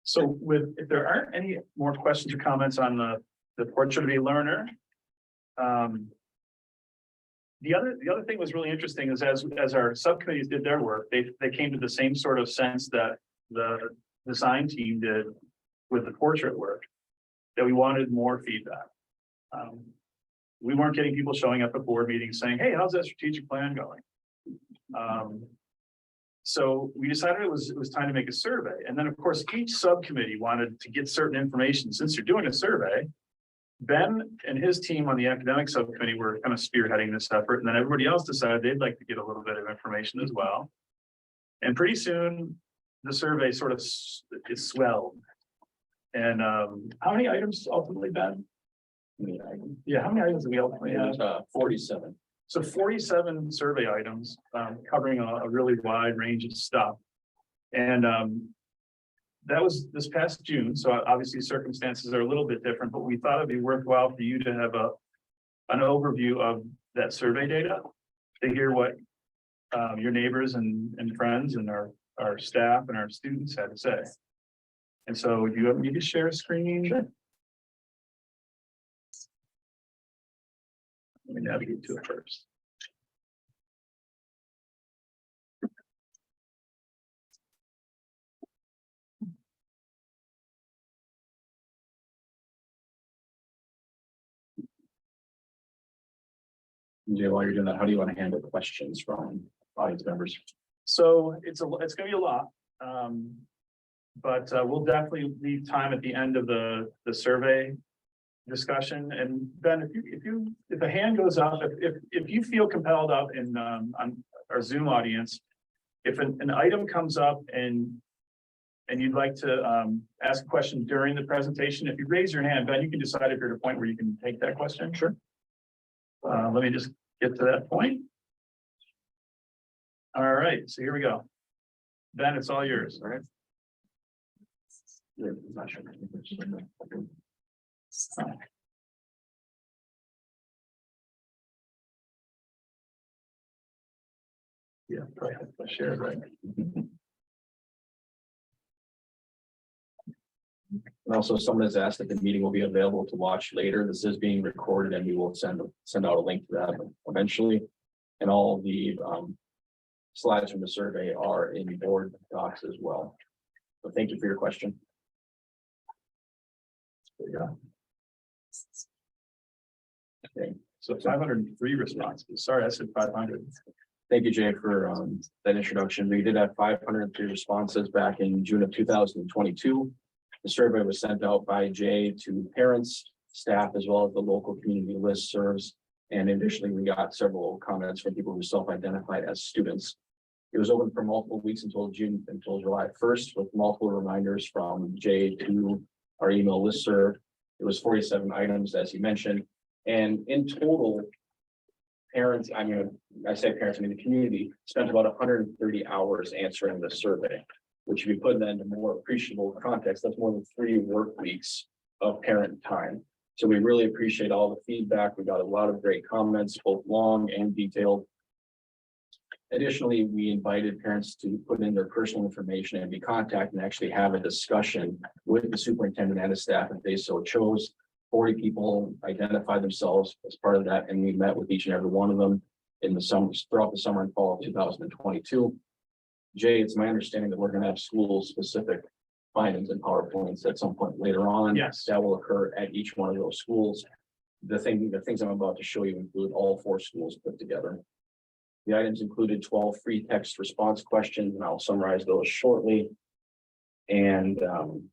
So if there aren't any more questions or comments on the portrait of a learner. The other thing was really interesting is as our subcommittees did their work, they came to the same sort of sense that the design team did with the portrait work, that we wanted more feedback. We weren't getting people showing up at board meetings saying, hey, how's that strategic plan going? So we decided it was time to make a survey. And then, of course, each subcommittee wanted to get certain information. Since you're doing a survey, Ben and his team on the academic subcommittee were kind of spearheading this effort. And then everybody else decided they'd like to get a little bit of information as well. And pretty soon, the survey sort of is swelled. And how many items ultimately, Ben? Yeah, how many items do we ultimately have? 47. So 47 survey items, covering a really wide range of stuff. And that was this past June. So obviously circumstances are a little bit different, but we thought it'd be worthwhile for you to have an overview of that survey data, to hear what your neighbors and friends and our staff and our students had to say. And so do you want me to share a screen? Sure. Let me navigate to it first. Jay, while you're doing that, how do you want to handle questions from audience members? So it's gonna be a lot. But we'll definitely leave time at the end of the survey discussion. And Ben, if a hand goes up, if you feel compelled up in on our Zoom audience, if an item comes up and you'd like to ask a question during the presentation, if you raise your hand, Ben, you can decide if you're at a point where you can take that question. Sure. Let me just get to that point. All right, so here we go. Ben, it's all yours. All right. Yeah, probably have to share it, right. And also, someone has asked if the meeting will be available to watch later. This is being recorded, and we will send out a link to that eventually. And all the slides from the survey are in board docs as well. So thank you for your question. Yeah. Okay, so 503 responses. Sorry, I said 500. Thank you, Jay, for that introduction. We did have 503 responses back in June of 2022. The survey was sent out by Jay to parents, staff, as well as the local community listservs. And additionally, we got several comments from people who self-identified as students. It was open for multiple weeks until July 1st, with multiple reminders from Jay to our email listserv. It was 47 items, as you mentioned. And in total, parents, I say parents, I mean the community, spent about 130 hours answering the survey, which if you put that into more appreciable context, that's more than 3 work weeks of parent time. So we really appreciate all the feedback. We got a lot of great comments, both long and detailed. Additionally, we invited parents to put in their personal information and be contacted and actually have a discussion with the superintendent and his staff if they so chose. 40 people identified themselves as part of that, and we met with each and every one of them in the summer, throughout the summer and fall of 2022. Jay, it's my understanding that we're going to have school-specific findings and PowerPoints at some point later on. Yes. That will occur at each one of those schools. The things I'm about to show you include all 4 schools put together. The items included 12 free text response questions, and I'll summarize those shortly. And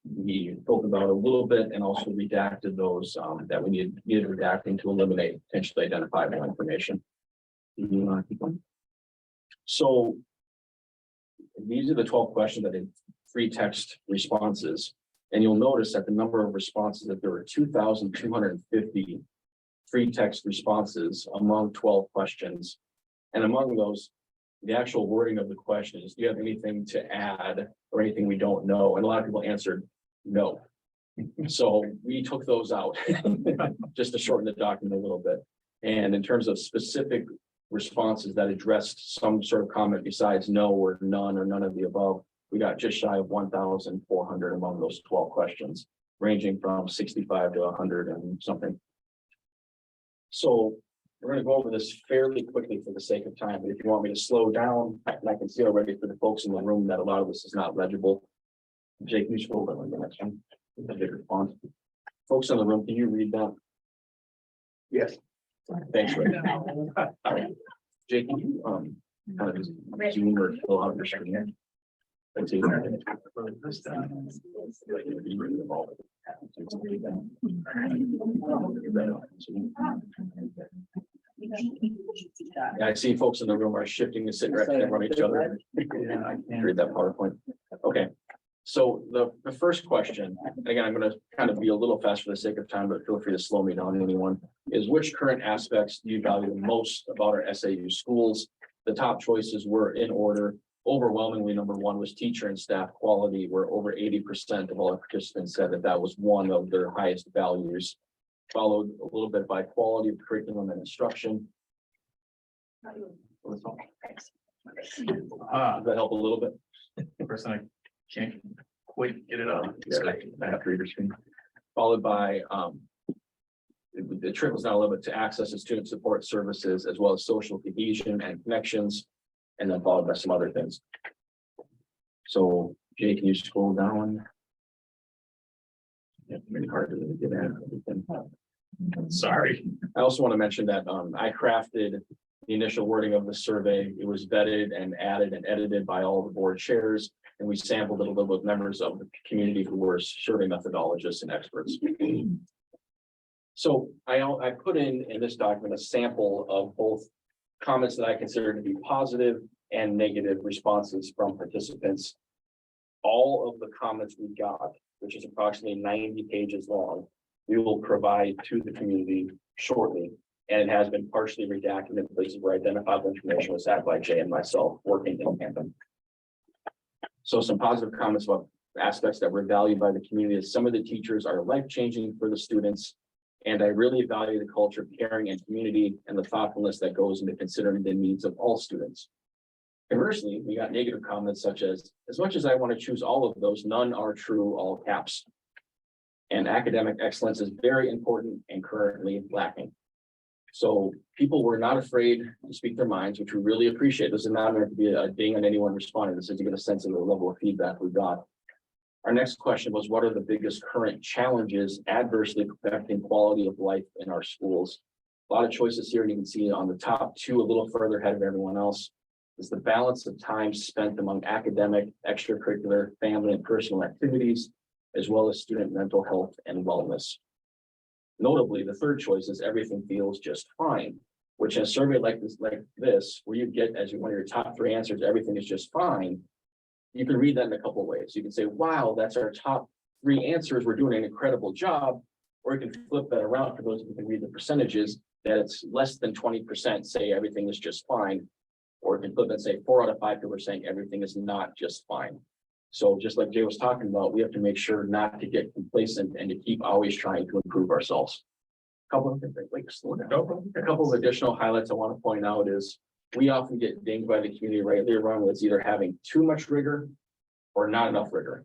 we spoke about a little bit and also redacted those that we needed redacting to eliminate potentially identifiable information. You want to keep going? So these are the 12 questions that had free text responses. And you'll notice that the number of responses that there were 2,250 free text responses among 12 questions. And among those, the actual wording of the question is, do you have anything to add or anything we don't know? And a lot of people answered no. So we took those out just to shorten the document a little bit. And in terms of specific responses that addressed some sort of comment besides no or none of the above, we got just shy of 1,400 among those 12 questions, ranging from 65 to 100 and something. So we're going to go over this fairly quickly for the sake of time, but if you want me to slow down, and I can see already for the folks in the room that a lot of this is not legible. Jake, you scroll down on the next one. The bigger font. Folks in the room, can you read that? Yes. Thanks, Rick. Jake, can you kind of just zoom or fill out your screen? Let's see. Yeah, I see folks in the room are shifting to sit right in front of each other. Read that PowerPoint. Okay, so the first question, and again, I'm going to kind of be a little fast for the sake of time, but feel free to slow me down, anyone, is which current aspects do you value the most about our SAU schools? The top choices were in order. Overwhelmingly, number one was teacher and staff quality, where over 80% of all our participants said that that was one of their highest values. Followed a little bit by quality of curriculum and instruction. Does that help a little bit? Person, I can't quite get it on. I have to read your screen. Followed by the trickles down a little bit to access to student support services, as well as social cohesion and connections, and then followed by some other things. So Jay, can you scroll down? Yeah, really hard to get at everything. Sorry. I also want to mention that I crafted the initial wording of the survey. It was vetted and added and edited by all the board chairs, and we sampled it a little with members of the community who were survey methodologists and experts. So I put in this document a sample of both comments that I consider to be positive and negative responses from participants. All of the comments we got, which is approximately 90 pages long, we will provide to the community shortly. And it has been partially redacted in places where identifiable information was sat by Jay and myself working in tandem. So some positive comments about aspects that were valued by the community is some of the teachers are life-changing for the students. And I really value the culture of caring and community and the thoughtfulness that goes into considering the needs of all students. Conversely, we got negative comments such as much as I want to choose all of those, none are true, all caps. And academic excellence is very important and currently lacking. So people were not afraid to speak their minds, which we really appreciate. This is not meant to be a ding on anyone responding. This is to get a sense of the level of feedback we got. Our next question was, what are the biggest current challenges adversely affecting quality of life in our schools? A lot of choices here, and you can see on the top two, a little further ahead of everyone else, is the balance of time spent among academic, extracurricular, family, and personal activities, as well as student mental health and wellness. Notably, the third choice is everything feels just fine, which in a survey like this, where you get as one of your top three answers, everything is just fine. You can read that in a couple of ways. You can say, wow, that's our top three answers. We're doing an incredible job. Or you can flip that around for those who can read the percentages, that it's less than 20% say everything is just fine. Or you can flip and say 4 out of 5 people are saying everything is not just fine. So just like Jay was talking about, we have to make sure not to get complacent and to keep always trying to improve ourselves. A couple of additional highlights I want to point out is we often get dinged by the community rightly or wrongly. It's either having too much rigor or not enough rigor.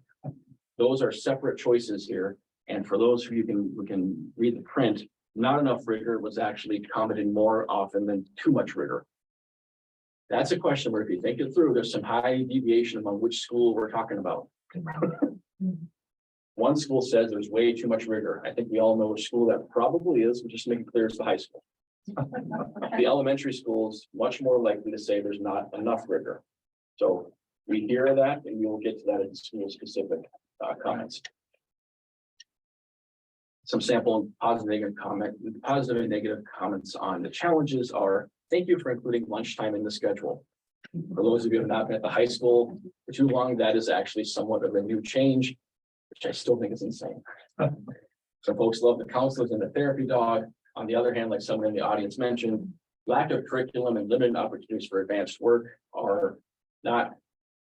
Those are separate choices here. And for those who can read the print, not enough rigor was actually commented more often than too much rigor. That's a question where if you think it through, there's some high deviation among which school we're talking about. One school says there's way too much rigor. I think we all know which school that probably is, but just to make it clear, it's the high school. The elementary schools much more likely to say there's not enough rigor. So we hear that and we will get to that in school specific. comments. Some sample positive and negative comments on the challenges are, thank you for including lunchtime in the schedule. For those of you who have not been at the high school for too long, that is actually somewhat of a new change, which I still think is insane. Some folks love the counselors and the therapy dog. On the other hand, like someone in the audience mentioned, lack of curriculum and limited opportunities for advanced work are not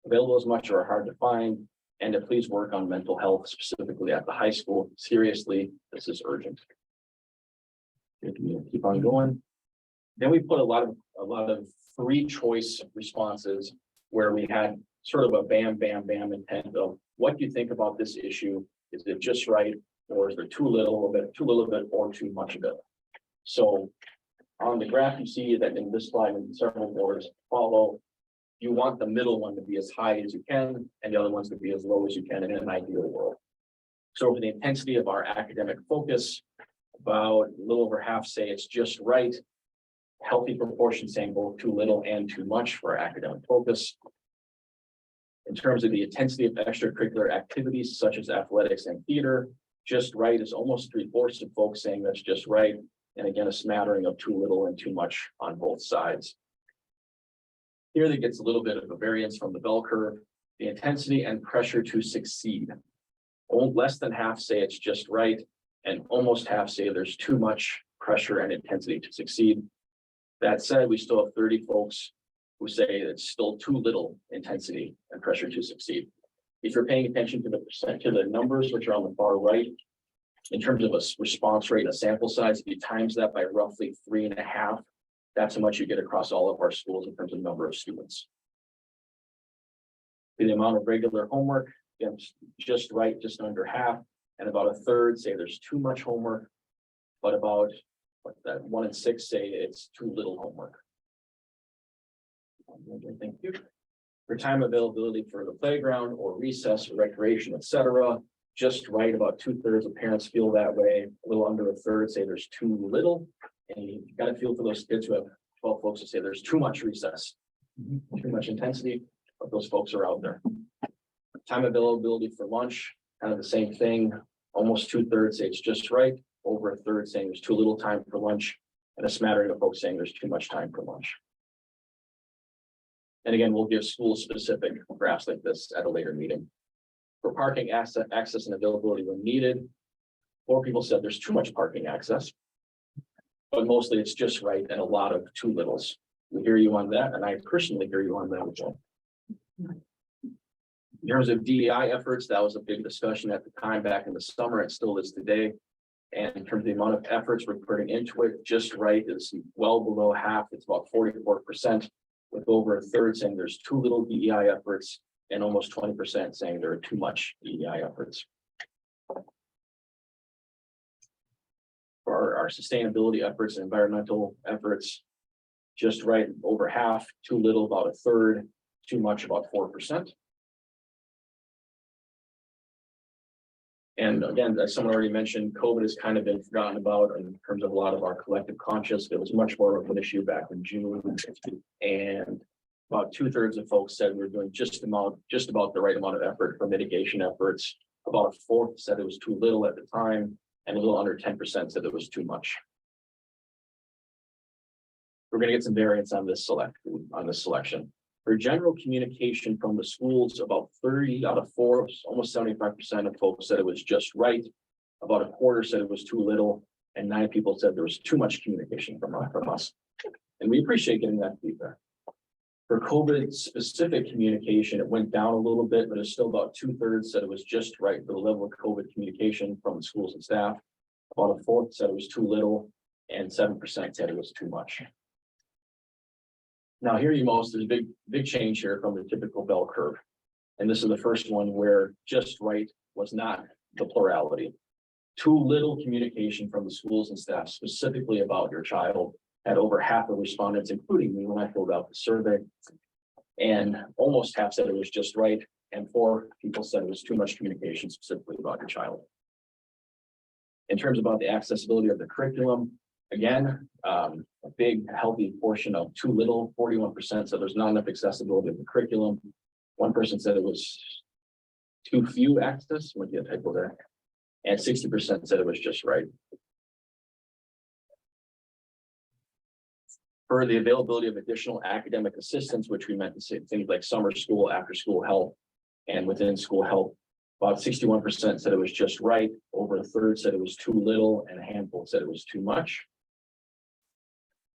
available as much or are hard to find. And to please work on mental health, specifically at the high school. Seriously, this is urgent. Keep on going. Then we put a lot of free choice responses where we had sort of a bam, bam, bam intent of what do you think about this issue? Is it just right? Or is there too little of it, or too much of it? So on the graph, you see that in this slide and several boards follow, you want the middle one to be as high as you can, and the other ones to be as low as you can in an ideal world. So for the intensity of our academic focus, about a little over half say it's just right. Healthy proportion saying both too little and too much for academic focus. In terms of the intensity of extracurricular activities such as athletics and theater, just right is almost 3/4 of folks saying that's just right. And again, a smattering of too little and too much on both sides. Here that gets a little bit of a variance from the bell curve, the intensity and pressure to succeed. Less than half say it's just right, and almost half say there's too much pressure and intensity to succeed. That said, we still have 30 folks who say it's still too little intensity and pressure to succeed. If you're paying attention to the numbers, which are on the far right, in terms of a response rate, a sample size, if you times that by roughly 3.5, that's how much you get across all of our schools in terms of number of students. The amount of regular homework, again, just right, just under half, and about a third say there's too much homework, but about 1 in 6 say it's too little homework. Thank you. For time availability for the playground or recess or recreation, etc., just right, about 2/3 of parents feel that way. A little under a third say there's too little. And you've got to feel for those kids who have 12 folks to say there's too much recess, too much intensity, but those folks are out there. Time availability for lunch, kind of the same thing. Almost 2/3 say it's just right. Over a third saying there's too little time for lunch, and a smattering of folks saying there's too much time for lunch. And again, we'll give school specific graphs like this at a later meeting. For parking access and availability when needed, 4 people said there's too much parking access. But mostly it's just right and a lot of too littles. We hear you on that, and I personally hear you on that as well. In terms of DEI efforts, that was a big discussion at the time back in the summer. It still is today. And in terms of the amount of efforts we're putting into it, just right is well below half. It's about 44%, with over a third saying there's too little DEI efforts and almost 20% saying there are too much DEI efforts. For our sustainability efforts and environmental efforts, just right, over half, too little, about a third, too much, about 4%. And again, as someone already mentioned, COVID has kind of been forgotten about in terms of a lot of our collective conscious. It was much more of an issue back in June. And about 2/3 of folks said we were doing just about the right amount of effort for mitigation efforts. About a fourth said it was too little at the time, and a little under 10% said it was too much. We're going to get some variance on this selection. For general communication from the schools, about 30 out of 4, almost 75% of folks said it was just right. About a quarter said it was too little, and 9 people said there was too much communication from us. And we appreciate getting that feedback. For COVID specific communication, it went down a little bit, but it's still about 2/3 said it was just right for the level of COVID communication from the schools and staff. About a fourth said it was too little, and 7% said it was too much. Now, here you most, there's a big change here from the typical bell curve. And this is the first one where just right was not the plurality. Too little communication from the schools and staff specifically about your child had over half of respondents, including me when I filled out the survey. And almost half said it was just right. And 4 people said it was too much communication specifically about your child. In terms about the accessibility of the curriculum, again, a big healthy portion of too little, 41%. So there's not enough accessibility of the curriculum. One person said it was too few access, would be a typo there. And 60% said it was just right. For the availability of additional academic assistance, which we meant to say things like summer school, after school help, and within school help, about 61% said it was just right, over a third said it was too little, and a handful said it was too much.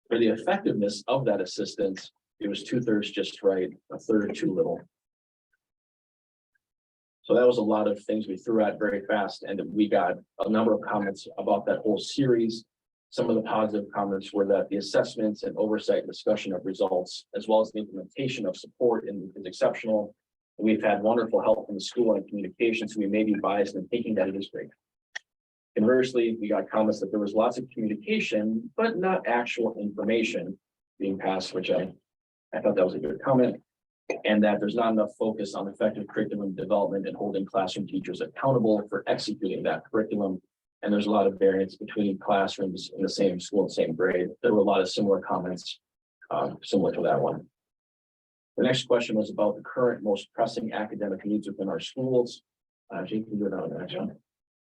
For the effectiveness of that assistance, it was 2/3 just right, a third too little. So that was a lot of things we threw out very fast, and we got a number of comments about that whole series. Some of the positive comments were that the assessments and oversight and discussion of results, as well as the implementation of support is exceptional. We've had wonderful help from the school and communication, so we may be biased in thinking that it is great. Conversely, we got comments that there was lots of communication, but not actual information being passed, which I thought that was a good comment. And that there's not enough focus on effective curriculum development and holding classroom teachers accountable for executing that curriculum. And there's a lot of variance between classrooms in the same school and same grade. There were a lot of similar comments, similar to that one. The next question was about the current most pressing academic needs within our schools. Jake, can you do it on the next one?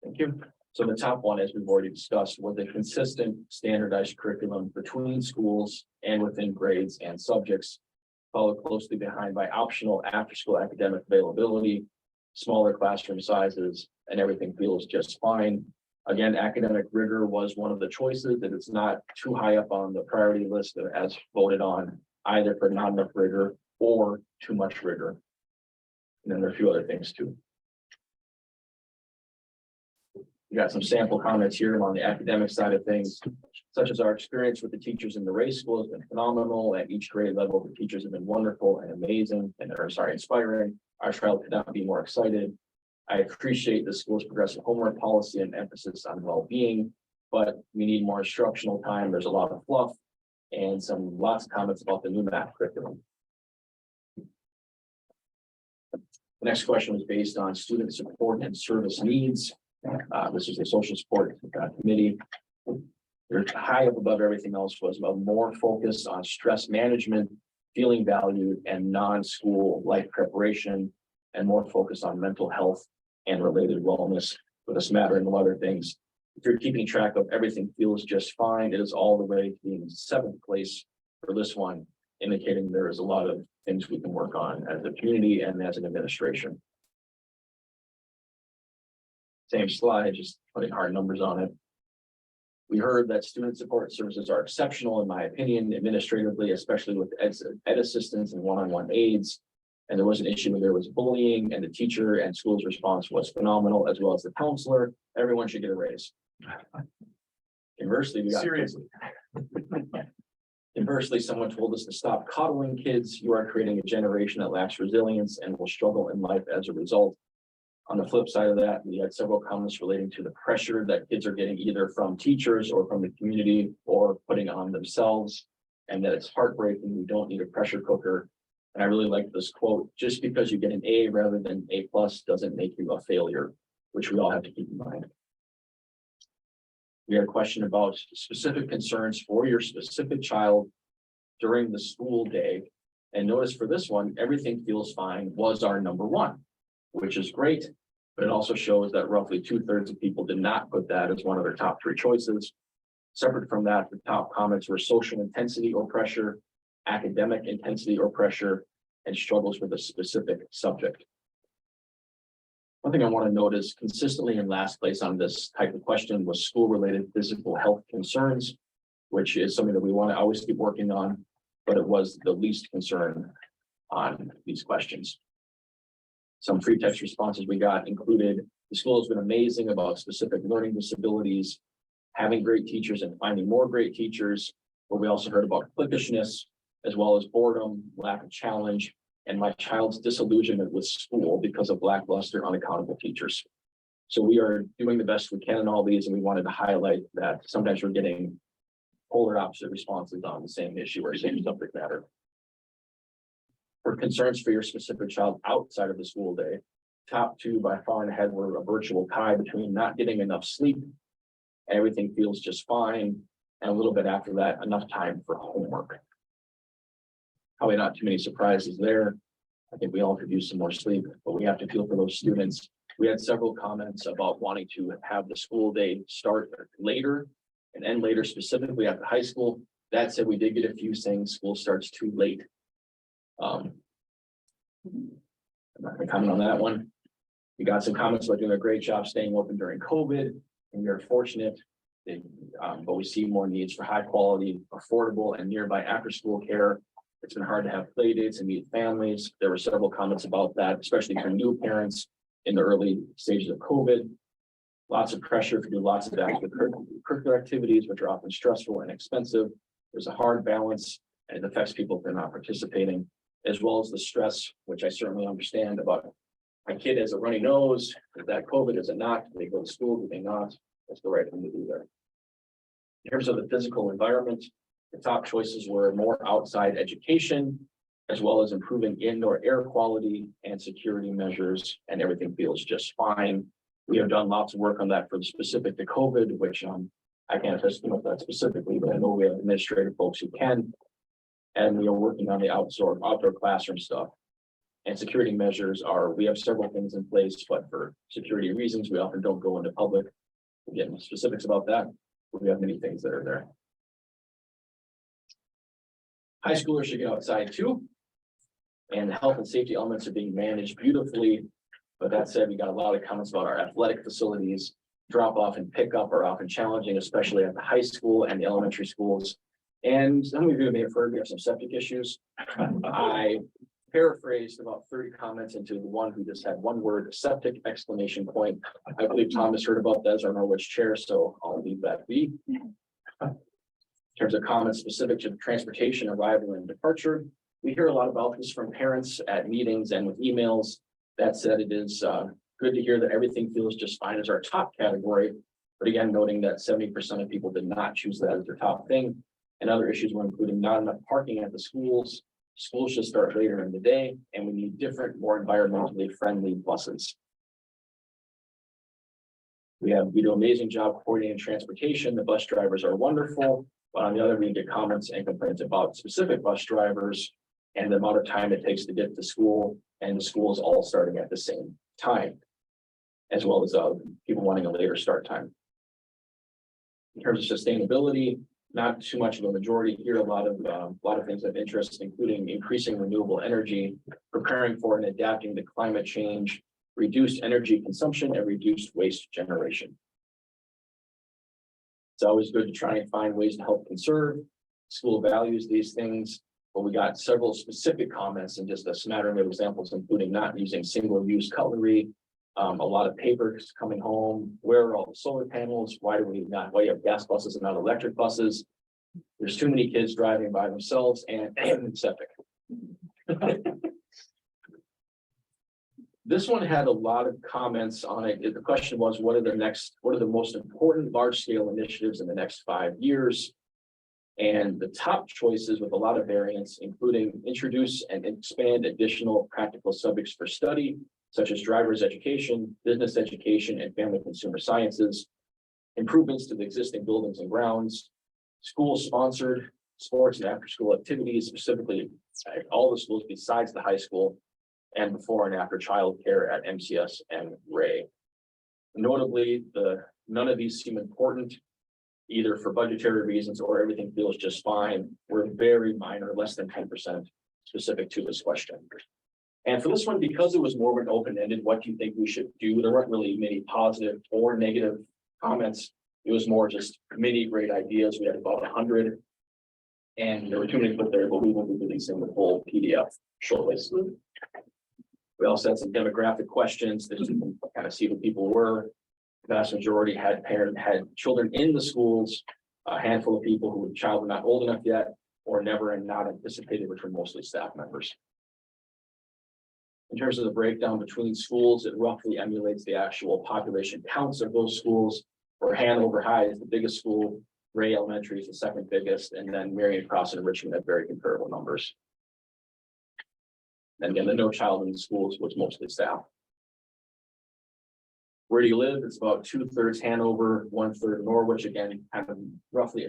Thank you. So the top one, as we've already discussed, was a consistent standardized curriculum between schools and within grades and subjects, followed closely behind by optional after-school academic availability, smaller classroom sizes, and everything feels just fine. Again, academic rigor was one of the choices, that it's not too high up on the priority list as voted on, either for not enough rigor or too much rigor. And then there are a few other things too. We got some sample comments here on the academic side of things, such as our experience with the teachers in the race school has been phenomenal. At each grade level, the teachers have been wonderful and amazing, inspiring. Our child could not be more excited. I appreciate the school's progressive homework policy and emphasis on well-being, but we need more instructional time. There's a lot of fluff and lots of comments about the new math curriculum. The next question was based on student support and service needs. This is the social support committee. They're high up above everything else was about more focus on stress management, feeling valued, and non-school life preparation, and more focus on mental health and related wellness, with a smattering of other things. If you're keeping track of everything feels just fine, it is all the way to being in 7th place for this one, indicating there is a lot of things we can work on as a community and as an administration. Same slide, just putting hard numbers on it. We heard that student support services are exceptional, in my opinion, administratively, especially with ed assistants and one-on-one aides. And there was an issue where there was bullying, and the teacher and school's response was phenomenal, as well as the counselor. Everyone should get a raise. Conversely, Conversely, someone told us to stop coddling kids. You are creating a generation that lacks resilience and will struggle in life as a result. On the flip side of that, we had several comments relating to the pressure that kids are getting either from teachers or from the community or putting on themselves, and that it's heartbreaking. We don't need a pressure cooker. And I really like this quote: just because you get an A rather than A+ doesn't make you a failure, which we all have to keep in mind. We had a question about specific concerns for your specific child during the school day. And notice for this one, everything feels fine was our number one, which is great, but it also shows that roughly 2/3 of people did not put that as one of their top 3 choices. Separate from that, the top comments were social intensity or pressure, academic intensity or pressure, and struggles with a specific subject. One thing I want to note is consistently in last place on this type of question was school-related physical health concerns, which is something that we want to always keep working on, but it was the least concern on these questions. Some free text responses we got included: the school has been amazing about specific learning disabilities, having great teachers and finding more great teachers. But we also heard about cliquishness, as well as boredom, lack of challenge, and my child's disillusionment with school because of lackluster, unaccountable teachers. So we are doing the best we can in all these, and we wanted to highlight that sometimes we're getting polar opposite responses on the same issue or same subject matter. For concerns for your specific child outside of the school day, top 2 by far and ahead were a virtual tie between not getting enough sleep, everything feels just fine, and a little bit after that, enough time for homework. Probably not too many surprises there. I think we all could use some more sleep, but we have to feel for those students. We had several comments about wanting to have the school day start later and end later, specifically at the high school. That said, we did get a few saying school starts too late. I'm not gonna comment on that one. We got some comments about doing a great job staying open during COVID, and we are fortunate. But we see more needs for high quality, affordable, and nearby after-school care. It's been hard to have play dates and meet families. There were several comments about that, especially for new parents in the early stages of COVID. Lots of pressure to do lots of extracurricular activities, which are often stressful and expensive. There's a hard balance, and it affects people if they're not participating, as well as the stress, which I certainly understand about. My kid has a runny nose. Is that COVID? Is it not? Do they go to school? Do they not? That's the right thing to do there. In terms of the physical environment, the top choices were more outside education, as well as improving indoor air quality and security measures, and everything feels just fine. We have done lots of work on that for the specific to COVID, which I can't attest to that specifically, but I know we have administrative folks who can. And we are working on the outdoor classroom stuff. And security measures we have several things in place, but for security reasons, we often don't go into public. We'll get into specifics about that, but we have many things that are there. High schoolers should get outside too. And the health and safety elements are being managed beautifully. But that said, we got a lot of comments about our athletic facilities. Drop off and pickup are often challenging, especially at the high school and the elementary schools. And some of you may have heard we have some septic issues. I paraphrased about 30 comments into the one who just had one word, septic exclamation point. I believe Thomas heard about that as our Norwich chair, so I'll leave that be. In terms of comments specific to transportation, arrival and departure, we hear a lot about this from parents at meetings and with emails. That said, it is good to hear that everything feels just fine as our top category. But again, noting that 70% of people did not choose that as their top thing. And other issues were including not enough parking at the schools. Schools should start later in the day, and we need different, more environmentally friendly buses. We do an amazing job coordinating transportation. The bus drivers are wonderful, but on the other, we get comments and complaints about specific bus drivers and the amount of time it takes to get to school, and the schools all starting at the same time, as well as people wanting a later start time. In terms of sustainability, not too much of a majority here. A lot of things of interest, including increasing renewable energy, preparing for and adapting to climate change, reduced energy consumption, and reduced waste generation. It's always good to try and find ways to help conserve. School values these things, but we got several specific comments and just a smattering of examples, including not using single-use cutlery, a lot of papers coming home. Where are all the solar panels? Why do you have gas buses and not electric buses? There's too many kids driving by themselves and septic. This one had a lot of comments on it. The question was, what are the most important large-scale initiatives in the next 5 years? And the top choices with a lot of variants, including introduce and expand additional practical subjects for study, such as driver's education, business education, and family consumer sciences, improvements to the existing buildings and grounds, school-sponsored sports and after-school activities, specifically at all the schools besides the high school, and before and after childcare at MCS and Ray. Notably, none of these seem important, either for budgetary reasons or everything feels just fine. We're very minor, less than 10% specific to this question. And for this one, because it was more of an open-ended, what do you think we should do? There weren't really many positive or negative comments. It was more just many great ideas. We had about 100, and there were too many put there, but we will be releasing the full PDF shortly. We also had some demographic questions that you can kind of see who people were. The vast majority had children in the schools, a handful of people who were child were not old enough yet, or never and not anticipated, which were mostly staff members. In terms of the breakdown between schools, it roughly emulates the actual population counts of those schools, where Hanover High is the biggest school, Ray Elementary is the second biggest, and then Marion Cross and Richmond have very comparable numbers. And again, the no child in the schools was mostly staff. Where do you live? It's about 2/3 Hanover, 1/3 Norwich, again, kind of roughly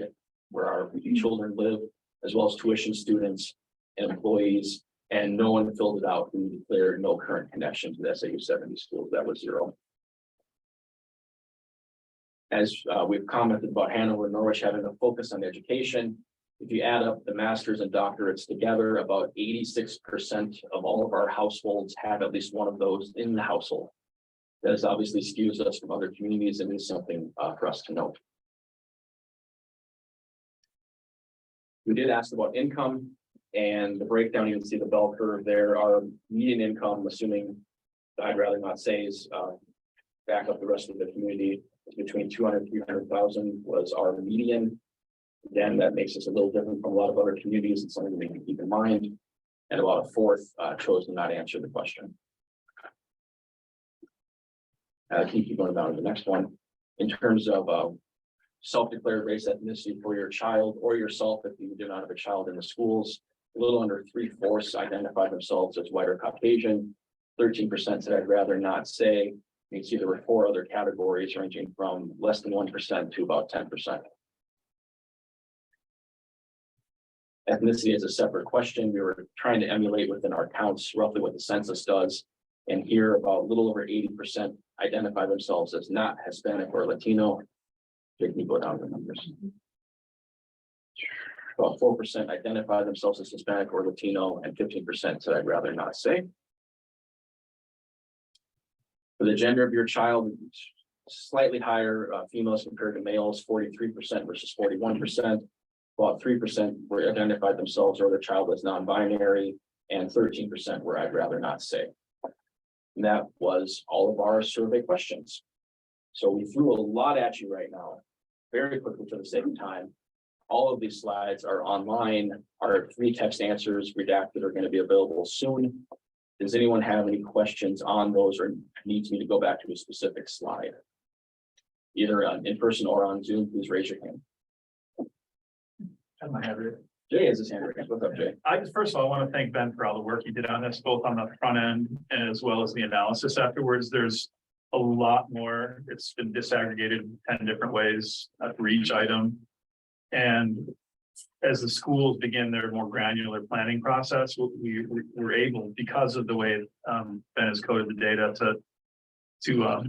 where our children live, as well as tuition students and employees. And no one filled it out who declared no current connection to the SAU 70 schools. That was 0. As we've commented about Hanover and Norwich having a focus on education, if you add up the masters and doctorates together, about 86% of all of our households have at least one of those in the household. That is obviously skews us from other communities and is something for us to note. We did ask about income and the breakdown. You can see the bell curve there. Our median income, assuming I'd rather not say, is back up the rest of the community, between 200 and 300,000 was our median. Again, that makes us a little different from a lot of other communities. It's something we can keep in mind. And about a fourth chose to not answer the question. Keep going down to the next one. In terms of self-declared race ethnicity for your child or yourself, if you do not have a child in the schools, a little under 3/4 identify themselves as white or Caucasian. 13% said I'd rather not say. You can see there were 4 other categories ranging from less than 1% to about 10%. Ethnicity is a separate question. We were trying to emulate within our counts roughly what the census does. And here about a little over 80% identify themselves as not Hispanic or Latino. Can you go down the numbers? About 4% identify themselves as Hispanic or Latino, and 15% said I'd rather not say. For the gender of your child, slightly higher females compared to males, 43% versus 41%. About 3% were identified themselves or their child as non-binary, and 13% were I'd rather not say. And that was all of our survey questions. So we threw a lot at you right now, very quickly for the sake of time. All of these slides are online. Our 3 text answers redacted are going to be available soon. Does anyone have any questions on those or needs me to go back to a specific slide? Either in person or on Zoom, please raise your hand. Jay has his hand raised. What's up, Jay? First of all, I want to thank Ben for all the work he did on this, both on the front end and as well as the analysis afterwards. There's a lot more. It's been disaggregated in 10 different ways for each item. And as the schools begin their more granular planning process, we were able, because of the way Ben has coded the data, to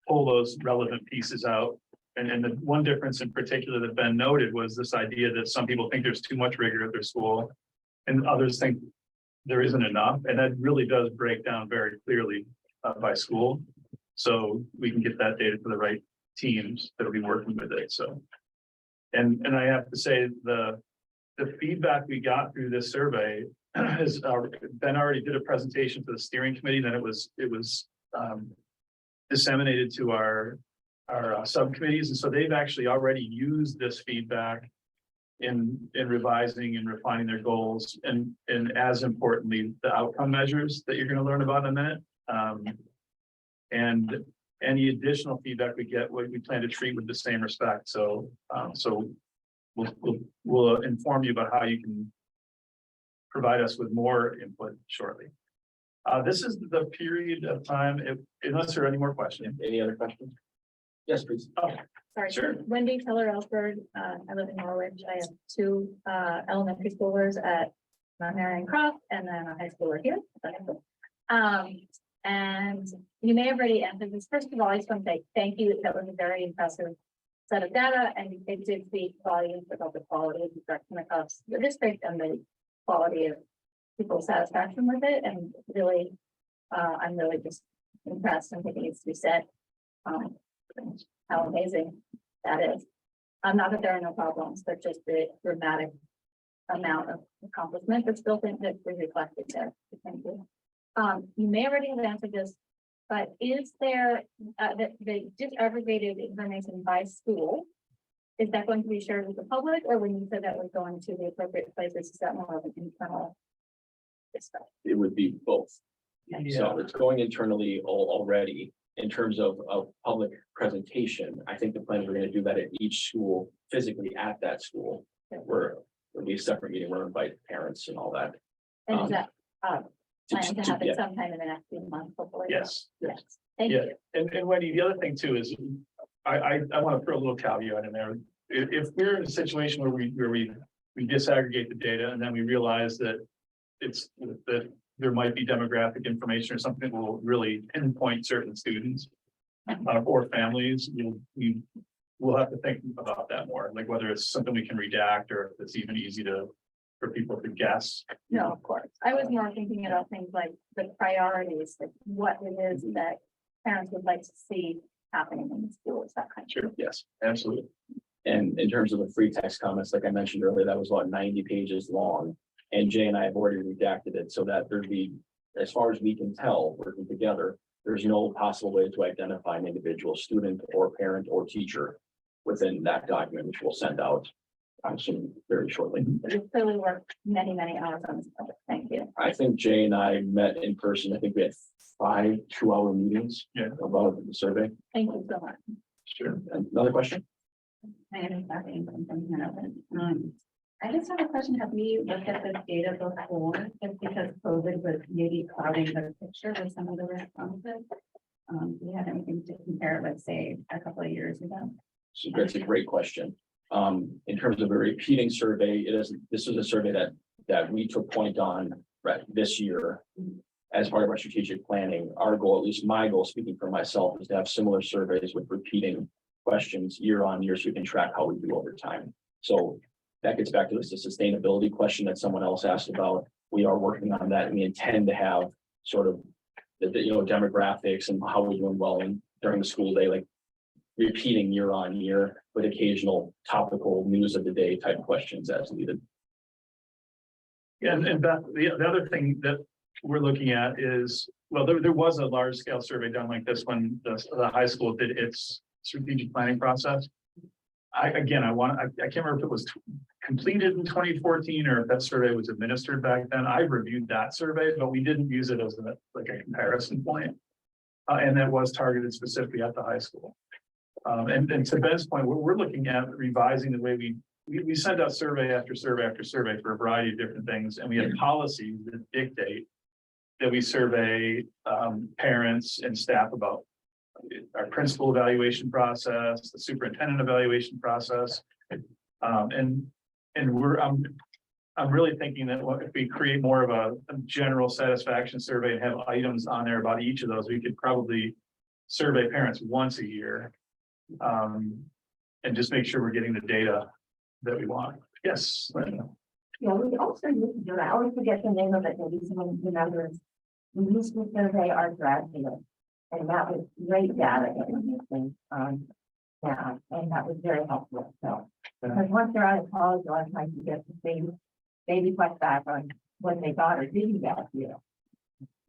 pull those relevant pieces out. And the one difference in particular that Ben noted was this idea that some people think there's too much rigor at their school and others think there isn't enough. And that really does break down very clearly by school. So we can get that data to the right teams that'll be working with it. So, and I have to say the feedback we got through this survey is Ben already did a presentation to the steering committee, then it was disseminated to our subcommittees, and so they've actually already used this feedback in revising and refining their goals, and as importantly, the outcome measures that you're going to learn about in a minute. And any additional feedback we get, we plan to treat with the same respect. So we'll inform you about how you can provide us with more input shortly. This is the period of time, unless there are any more questions. Any other questions? Yes, please. Oh, Sorry, sure. Wendy Keller Ellsberg. I live in Norwich. I have 2 elementary schoolers at Mount Marion Croft and then a high schooler here. And you may have already answered this. First of all, I just want to say thank you. That was a very impressive set of data, and it did speak volumes about the quality of instruction across the district and the quality of people's satisfaction with it. And really, I'm really just impressed and thinking it's to be said. How amazing that is. Not that there are no problems, but just the dramatic amount of accomplishment that's built in that we reflected there. Thank you. You may already have answered this, but is there the disaggregated information by school? Is that going to be shared with the public, or when you said that was going to the appropriate places, is that more of an internal discussion? It would be both. Yeah. So it's going internally already. In terms of public presentation, I think the plan, we're going to do that at each school, physically at that school, where there'll be a separate meeting where we invite parents and all that. And is that planned to happen yeah. sometime in the next few months, hopefully? Yes. Yes. Thank Yeah. you. And Wendy, the other thing too is I want to throw a little caveat in there. If we're in a situation where we disaggregate the data and then we realize that it's that there might be demographic information or something that will really pinpoint certain students. Or families, we'll have to think about that more, like whether it's something we can redact or if it's even easy for people to guess. No, of course. I was more thinking about things like the priorities, like what it is that parents would like to see happening in the schools, that kind of. Sure, yes, absolutely. And in terms of the free text comments, like I mentioned earlier, that was about 90 pages long. And Jay and I have already redacted it so that there'd be, as far as we can tell, working together, there's no possible way to identify an individual student or parent or teacher within that document, which we'll send out, I'm assuming, very shortly. But you clearly worked many, many hours on this project. Thank you. I think Jay and I met in person. I think we had 5 2-hour meetings. Yeah. About the survey. Thank you so much. Sure. Another question? I just have a question. Have we looked at this data before, just because COVID was maybe clouding the picture with some of the responses? Do we have anything to compare, let's say, a couple of years ago? So that's a great question. In terms of a repeating survey, this was a survey that we took point on right this year. As part of our strategic planning, our goal, at least my goal, speaking for myself, is to have similar surveys with repeating questions year on year so we can track how we do over time. So that gets back to the sustainability question that someone else asked about. We are working on that and we intend to have sort of the demographics and how we're doing well during the school day, like repeating year on year with occasional topical news of the day type questions as needed. Yeah, and Beth, the other thing that we're looking at is, well, there was a large scale survey done like this when the high school did its strategic planning process. I can't remember if it was completed in 2014 or if that survey was administered back then. I reviewed that survey, but we didn't use it as a comparison point. And that was targeted specifically at the high school. And to Ben's point, we're looking at revising the way we send out survey after survey after survey for a variety of different things. And we have policies that dictate that we survey parents and staff about our principal evaluation process, the superintendent evaluation process. And I'm really thinking that if we create more of a general satisfaction survey and have items on there about each of those, we could probably survey parents once a year. And just make sure we're getting the data that we want. Yes. Yeah, we also used to do that. I always forget the name of it, maybe someone remembers. We used to survey our graduates, and that was great data. Yeah, and that was very helpful. So, because once they're out of college, a lot of times you get the baby back on what they got or didn't get, you know.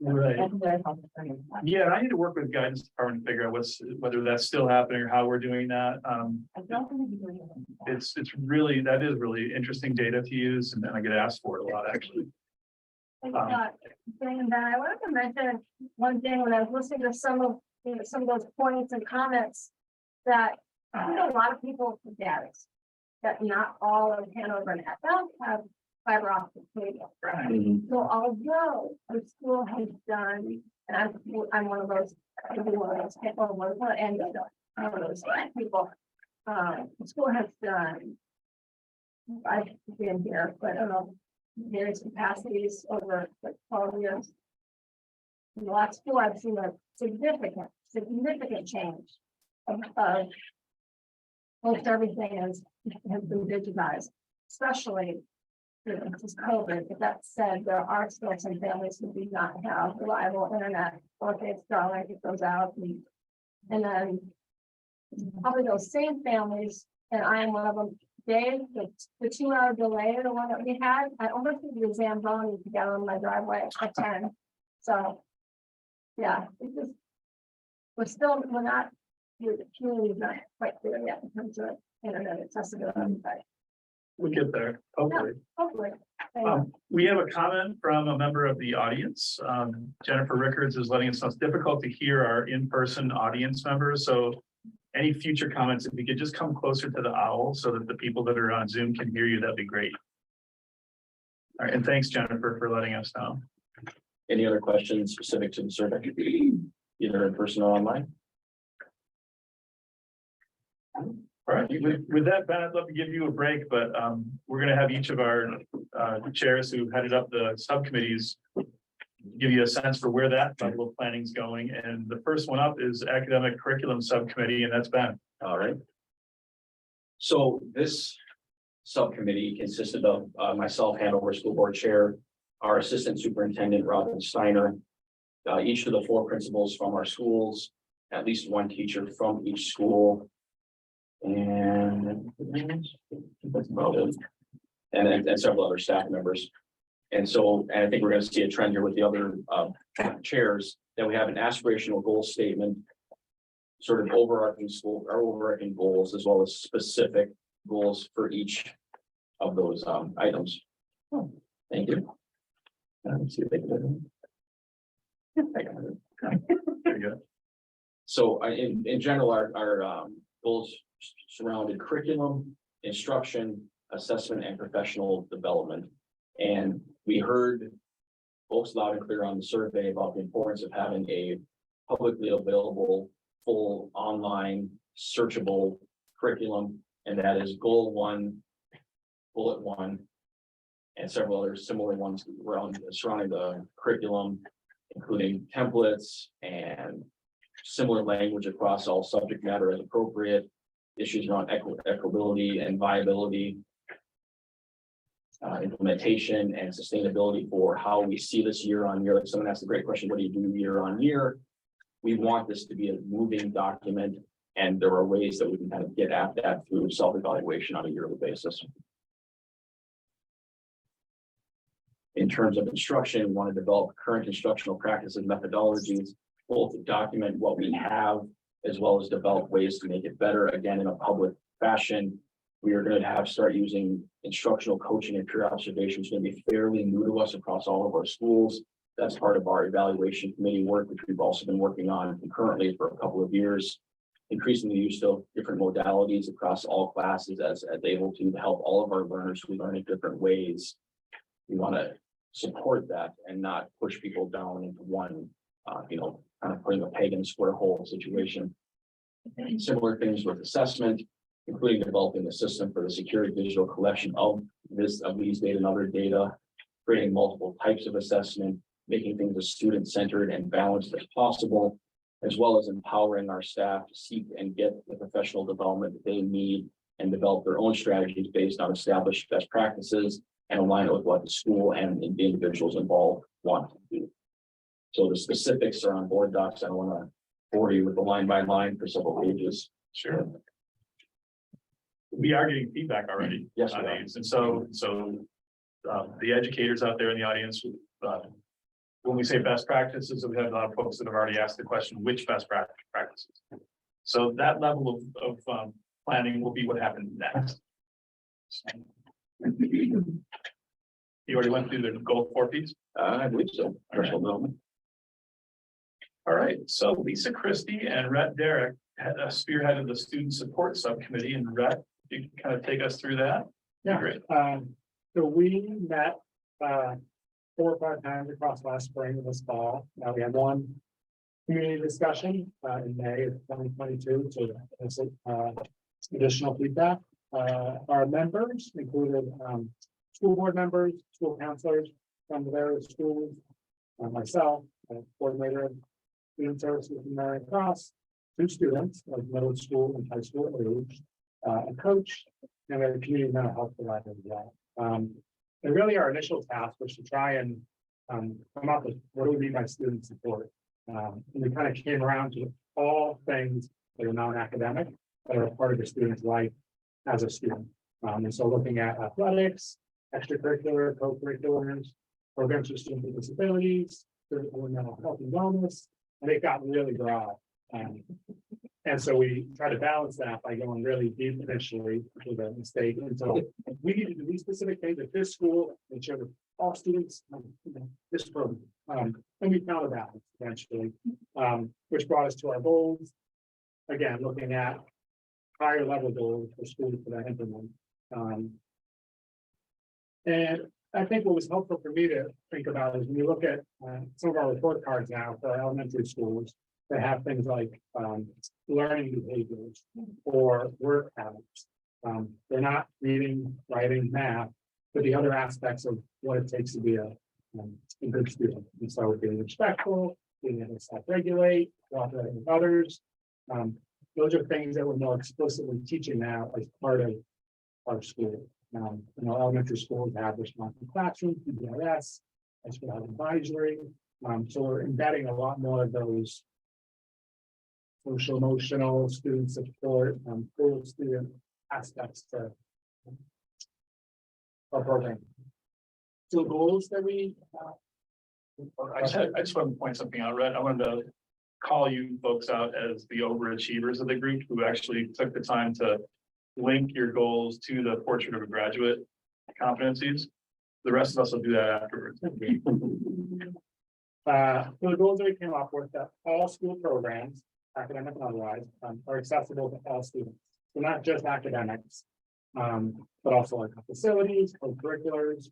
Right. That's very helpful for me. Yeah, I need to work with guidance department to figure out whether that's still happening or how we're doing that. I don't think we do it. It's really, that is really interesting data to use, and then I get asked for it a lot, actually. And then I wanted to mention one thing when I was listening to some of those points and comments that I know a lot of people forget that not all of Hanover and FL have fiber optic cable. So although the school has done, and I'm one of those, people, the school has done. I've been here, but I don't know, various capacities over like 12 years. In the last 4, I've seen a significant change of most everything has been digitized, especially since COVID. But that said, there are still some families who do not have reliable internet, or if it's Starlink, it goes out, and then probably those same families, and I am one of them. Dave, the 2-hour delay, the one that we had, I almost did the Zamboni to get on my driveway at 10. So, yeah, it's just, we're not, the community is not quite there yet in terms of internet accessibility, but We'll get there, hopefully. hopefully. We have a comment from a member of the audience. Jennifer Rickards is letting us know it's difficult to hear our in-person audience members, so any future comments, if you could just come closer to the owl so that the people that are on Zoom can hear you, that'd be great. All right, and thanks, Jennifer, for letting us know. Any other questions specific to the survey, either in person or online? All right, With that, Ben, I'd love to give you a break, but we're gonna have each of our chairs who headed up the subcommittees give you a sense for where that level of planning is going. And the first one up is Academic Curriculum Subcommittee, and that's Ben. All right. So this subcommittee consisted of myself, Hanover School Board Chair, our Assistant Superintendent, Robin Steiner, each of the 4 principals from our schools, at least 1 teacher from each school. And that's about it. And several other staff members. And so, and I think we're going to see a trend here with the other chairs, that we have an aspirational goal statement, sort of overarching school, or overarching goals, as well as specific goals for each of those items. Thank you. Let's see if they can. I got it. Very good. So in general, our goals surrounded curriculum, instruction, assessment, and professional development. And we heard folks loud and clear on the survey about the importance of having a publicly available, full online, searchable curriculum. And that is goal 1, bullet 1, and several other similar ones surrounding the curriculum, including templates and similar language across all subject matter as appropriate, issues around equability and viability, implementation and sustainability for how we see this year on year. Like someone asked a great question, what do you do year on year? We want this to be a moving document, and there are ways that we can kind of get at that through self-evaluation on a yearly basis. In terms of instruction, we want to develop current instructional practices and methodologies, both to document what we have, as well as develop ways to make it better, again, in a public fashion. We are going to start using instructional coaching and peer observation. It's going to be fairly new to us across all of our schools. That's part of our evaluation committee work, which we've also been working on concurrently for a couple of years. Increasing the use of different modalities across all classes as able to help all of our learners who learn in different ways. We want to support that and not push people down into one, kind of putting a peg in a square hole situation. Similar things with assessment, including developing a system for the secure digital collection of these data and other data, creating multiple types of assessment, making things as student-centered and balanced as possible, as well as empowering our staff to seek and get the professional development that they need and develop their own strategies based on established best practices and align it with what the school and the individuals involved want to do. So the specifics are on board docs. I don't want to bore you with the line by line for several pages. Sure. We are getting feedback already. Yes, on we are. these. And so the educators out there in the audience, when we say best practices, we have a lot of folks that have already asked the question, which best practices? So that level of planning will be what happens next. You already went through the goal 4 piece? I believe so. Personal development. All right, so Lisa Christie and Rhett Derrick had spearheaded the student support subcommittee, and Rhett, you can kind of take us through that. Yeah. Great. So we met 4 or 5 times across last spring and this fall. Now we had one community discussion in May of 2022 to additional feedback. Our members included school board members, school counselors from the various schools, myself, coordinator of student services in Marion Cross, 2 students of middle school and high school age, a coach, and we had a community mental health provider as well. And really our initial task was to try and come up with what do we mean by student support. And we kind of came around to all things that are non-academic, that are a part of the student's life as a student. And so looking at athletics, extracurricular, co-curriculars, programs for students with disabilities, mental health and wellness, and it got really broad. And so we try to balance that by going really deep initially, which was a mistake. And so we need to do these specific things at this school and show that all students, this program. And we found a balance eventually, which brought us to our goals. Again, looking at higher level goals for schools that implement. And I think what was helpful for me to think about is when you look at some of our report cards now for our elementary schools, they have things like, learning behaviors or work habits. They're not reading, writing, math, but the other aspects of what it takes to be a good student. And so being respectful, being able to self-regulate, cooperating with others. Those are things that we're more explicitly teaching now as part of our school. Elementary schools have responsive classroom, PBIS, as well as advisory. So we're embedding a lot more of those social, emotional, student support, full student aspects to our program. So goals that we. I just want to point something out, Red. I wanted to call you folks out as the overachievers of the group who actually took the time to link your goals to the portrait of a graduate competencies. The rest of us will do that afterwards. So the goals that we came up with, that all school programs, academic and otherwise, are accessible to all students. So not just academics, but also like facilities, co-curriculars,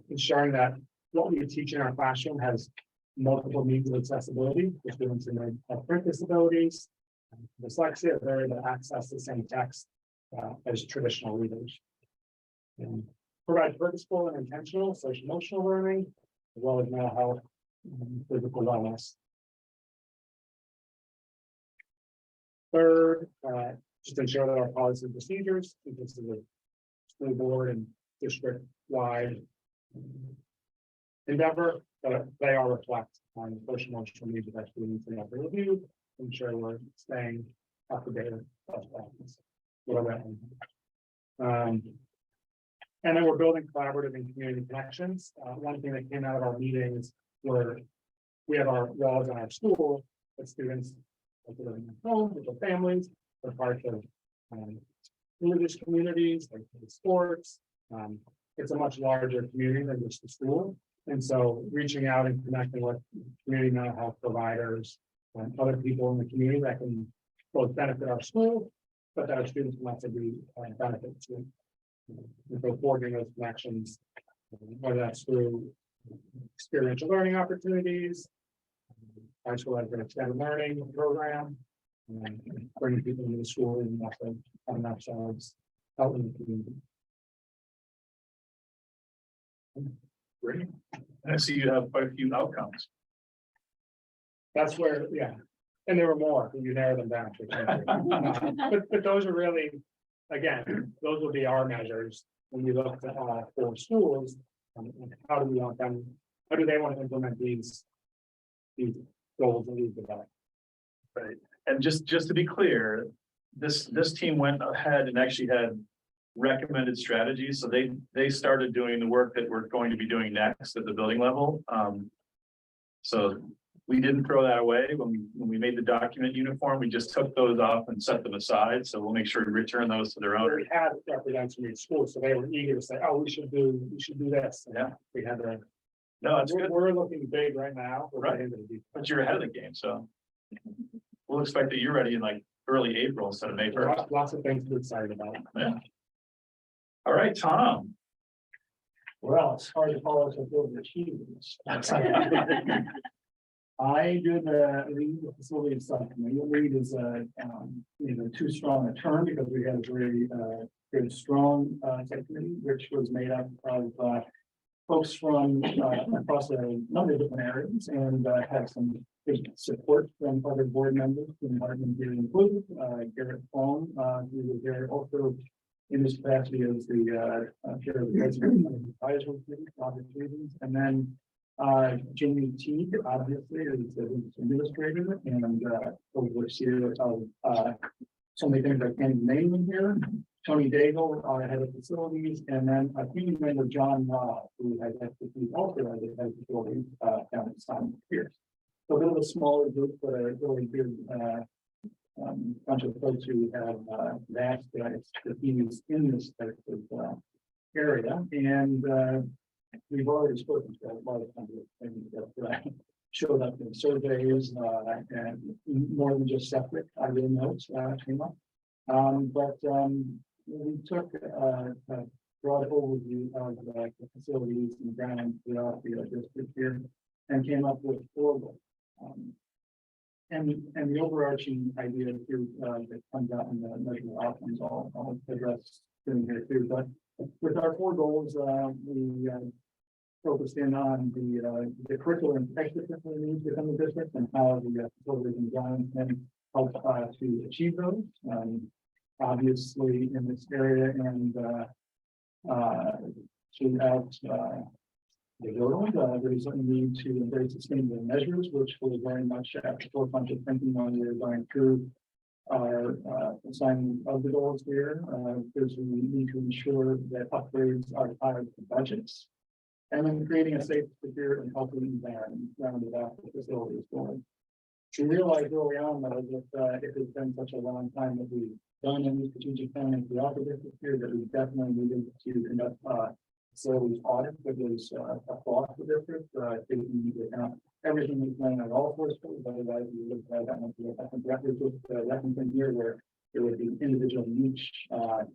ensuring that what we teach in our classroom has multiple means of accessibility for students who may have print disabilities, dyslexia, they're able to access the same text as traditional readers. And provide purposeful and intentional social emotional learning, as well as mental health, and physical wellness. Third, just ensure that our policies and procedures, this is a school board and district wide endeavor, but they all reflect on the social emotional needs of our students and have review, ensure we're staying up to date with best practice. Whatever. And then we're building collaborative and community connections. One thing that came out of our meetings were we have our walls in our school, but students like living in homes with their families, they're part of religious communities, like sports. It's a much larger community than just the school. And so reaching out and connecting with community mental health providers and other people in the community that can both benefit our school, but that our students can also be benefit to. And so forging those connections, whether that's through experiential learning opportunities, high school has an extended learning program, and bringing people into the school and also having ourselves out in the community. Great. And I see you have quite a few outcomes. That's where, yeah, and there were more, but you narrow them down. But those are really, again, those will be our measures when we look to for schools. And how do we want them, how do they want to implement these goals that we've developed? Right. And just to be clear, this team went ahead and actually had recommended strategies. So they started doing the work that we're going to be doing next at the building level. So we didn't throw that away when we made the document uniform. We just took those off and set them aside. So we'll make sure we return those to their owners. We had representatives from each school, so they were eager to say, "Oh, we should do this." Yeah. We had to. No, that's good. We're looking big right now. We're Right. into the details. But you're ahead of the game, so we'll expect that you're ready in like early April instead of May 1st. Lots of things to be excited about. Yeah. All right, Tom. Well, it's hard to follow some of the achievements. I did lead the facility subcommittee. Lead is too strong a term because we had a very good strong subcommittee, which was made up of folks from across a number of different areas and had some good support from other board members, from Martin here included, Garrett Fong, who was there also in this capacity as the chair of the president of the advisory committee, Robert Stevens, and then Jamie Teague, obviously, is the administrator and overseer of so many things I can't even name them here. Tony Daigle, our head of facilities, and then a community member, John Law, who has expertise also as the head of facilities down at Simon Pierce. So a bit of a smaller group, but a really good bunch of folks who have vast expertise in this type of area. And we've already spoken to a lot of things that showed up in surveys and more than just separate idea notes came up. But we took a broad overview of the facilities and grounds throughout the district here and came up with 4 goals. And the overarching idea too, that comes out in the measurable outcomes, I'll address in here too, but with our 4 goals, we focused in on the curricular and extracurricular needs within the district and how the facilities and design can help to achieve those. Obviously in this area and throughout the world, there's a need to embrace sustainable measures, which was very much at the forefront of thinking when we were going through our assignment of the goals here. Because we need to ensure that upgrades are tied to budgets. And then creating a safe, secure, and healthy environment rounded out the facilities going. We realized early on though that it has been such a long time that we've done any strategic planning throughout the district here that we definitely needed to conduct facilities audit that was across the district, taking into account everything we've done at all 4 schools, otherwise we would have that one. I think that was just that one thing here where there would be individual niche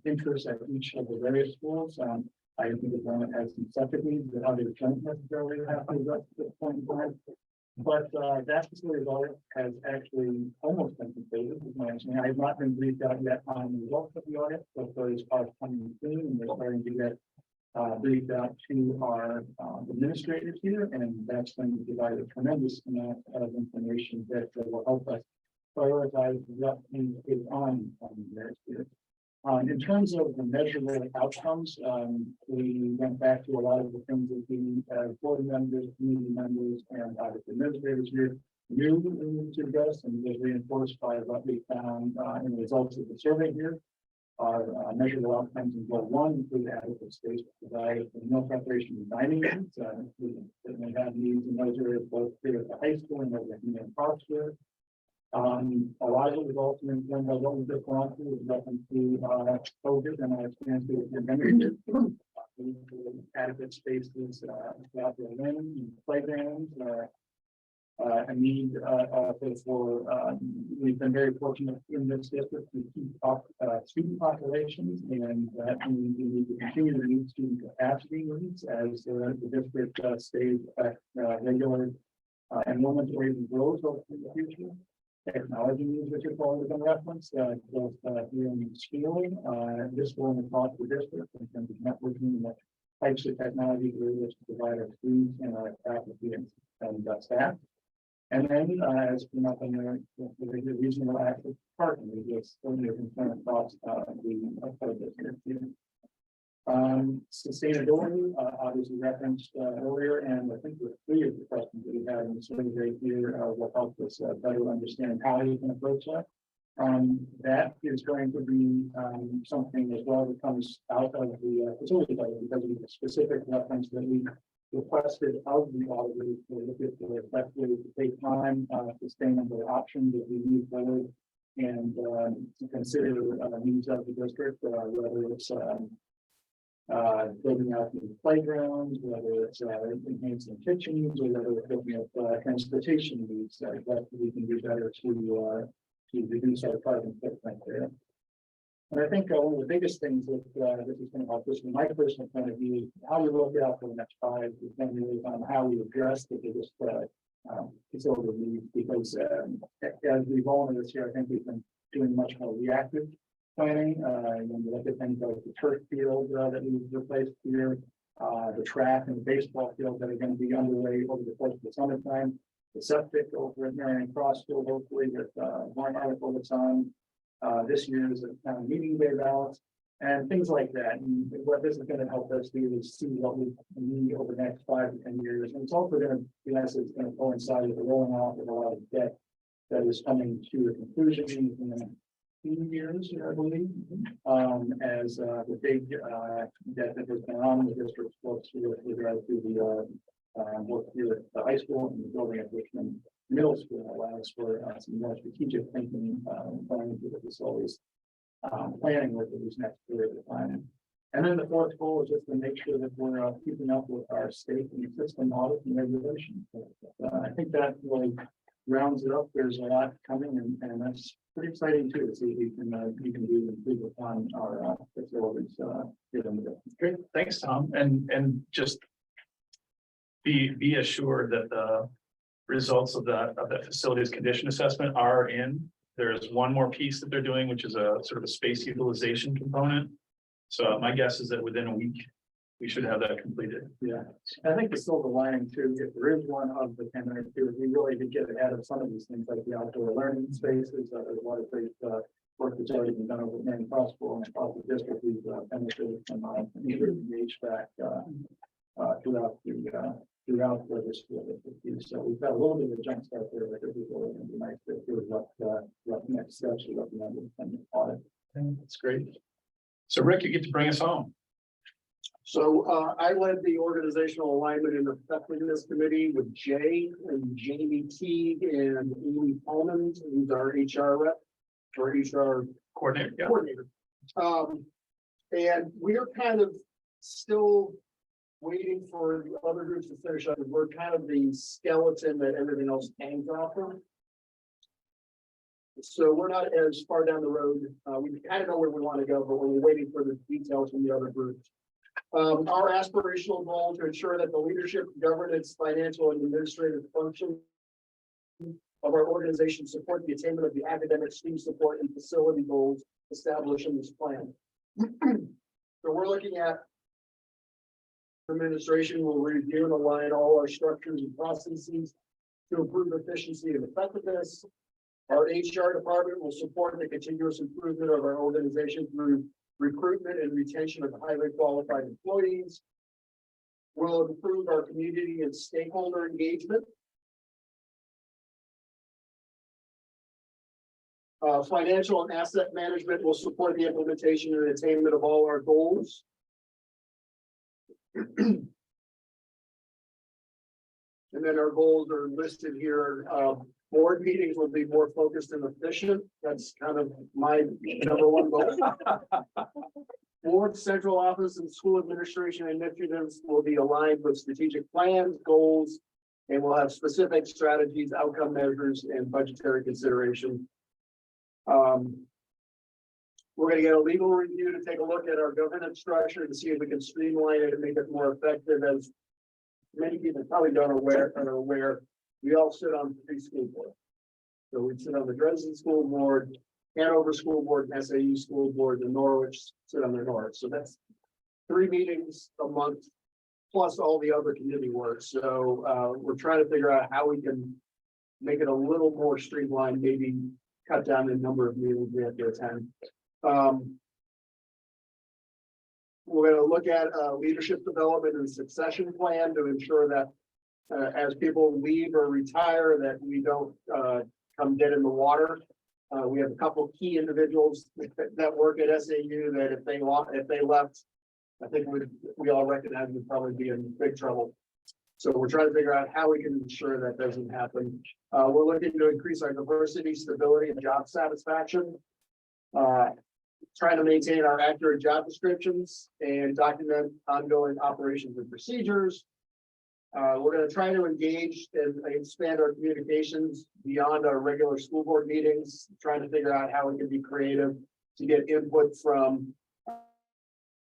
interests at each of the various schools. I think it's one that has some separate needs that others don't necessarily have to address at this point in time. But that facility audit has actually almost been completed, is my understanding. I have not been briefed out yet on the results of the audit, but those are coming soon, and they're starting to get briefed out to our administrators here, and that's going to provide a tremendous amount of information that will help us prioritize what is on there here. In terms of the measurable outcomes, we went back to a lot of the things that the board members, community members, and administrators here knew to address, and was reinforced by what we found in the results of the survey here. Our measurable outcomes in goal 1 include adequate space to provide meal preparation and dining needs. We certainly have needs in those areas both here at the high school and over in Park Square. A lot of it was also in terms of what we just gone through with reference to COVID and our experience with the pandemic. Adequate spaces throughout the room and playgrounds. A need for we've been very fortunate in this district to keep up student populations, and that we need to continue to meet student capacity needs as the district stays at regular enrollment rate and grows over the future. Technology needs, which have already been referenced, both here in schooling, this one across the district in terms of networking and the types of technology we're able to provide our students and our faculty and staff. And then, as came up in the reasonable access to parking, we just certainly concern across the district here. Sustainability, obviously referenced earlier, and I think with 3 of the questions that we had in the survey here will help us better understand how you can approach that. That is going to be something as well that comes out of the facility budget, because of the specific reference that we requested of the auditors to look at the best way to take time, sustainable options that we move forward and to consider needs of the district, whether it's building out the playgrounds, whether it's enhancing kitchens, or whether it's looking at transportation needs that we can do better to reduce our carbon footprint there. And I think one of the biggest things that this is going to help us from my personal point of view is how we look out for the next 5 to 10 years on how we address the biggest facility needs, because as we've all noticed here, I think we've been doing much more reactive planning. When we look at things like the turf field that we've replaced here, the track and the baseball field that are going to be underway over the course of the summertime, the septic over at Marion Cross School, hopefully with one article that's on this year's kind of meeting day ballots and things like that. And what this is going to help us do is see what we need over the next 5 to 10 years. And it's also going to be nice, it's going to coincide with the rolling off of a lot of debt that is coming to a conclusion in the 2 years, I believe, as the big debt that has been on the district works with regard to the work here at the high school and the building at Richmond Middle School allows for some more strategic thinking planning for the facilities, planning with these next period of time. And then the 4th goal is just to make sure that we're keeping up with our state and system audit and regulation. I think that really rounds it up. There's a lot coming, and that's pretty exciting too. To see if we can do improve upon our facilities here in the district. Great, thanks, Tom. And just be assured that results of that facilities condition assessment are in. There's one more piece that they're doing, which is a sort of a space utilization component. So my guess is that within a week, we should have that completed. Yeah, I think the silver lining too, if there is one of the 10 minutes too, we really did get ahead of some of these things like the outdoor learning spaces. There's a lot of great work that's already been done over many possible and across the district. We've benefited from either the HVAC throughout the school. So we've got a little bit of a jump start there, but it was really going to be nice to hear what next steps we recommend from the audit. That's great. So Rick, you get to bring us home. So I led the organizational alignment and effectiveness committee with Jay and Jamie Teague and Amy Pullman, who's our HR rep or HR Coordinator. Yeah. coordinator. And we're kind of still waiting for the other groups to finish up. We're kind of the skeleton that everything else hangs off of. So we're not as far down the road. We kind of know where we want to go, but we're waiting for the details from the other groups. Our aspirational goal to ensure that the leadership, governance, financial, and administrative function of our organization support the attainment of the academic, student support, and facility goals established in this plan. So we're looking at administration will review and align all our structures and processes to improve efficiency and effectiveness. Our HR department will support the continuous improvement of our organization through recruitment and retention of highly qualified employees. We'll improve our community and stakeholder engagement. Financial and asset management will support the implementation and attainment of all our goals. And then our goals are listed here. Board meetings will be more focused and efficient. That's kind of my number one goal. Board, central office, and school administration initiatives will be aligned with strategic plans, goals, and will have specific strategies, outcome measures, and budgetary consideration. We're going to get a legal review to take a look at our governance structure to see if we can streamline it and make it more effective. As many people probably are aware, we all sit on 3 school boards. So we sit on the Dresden School Board, Hanover School Board, and SAU School Board, and Norwich sit on the North. So that's 3 meetings a month, plus all the other committee work. So we're trying to figure out how we can make it a little more streamlined, maybe cut down the number of meetings we have to attend. We're going to look at leadership development and succession plan to ensure that as people leave or retire, that we don't come dead in the water. We have a couple of key individuals that work at SAU that if they left, I think we all recognize we'd probably be in big trouble. So we're trying to figure out how we can ensure that doesn't happen. We're looking to increase our diversity, stability, and job satisfaction. Trying to maintain our accurate job descriptions and document ongoing operations and procedures. We're going to try to engage and expand our communications beyond our regular school board meetings, trying to figure out how we can be creative to get input from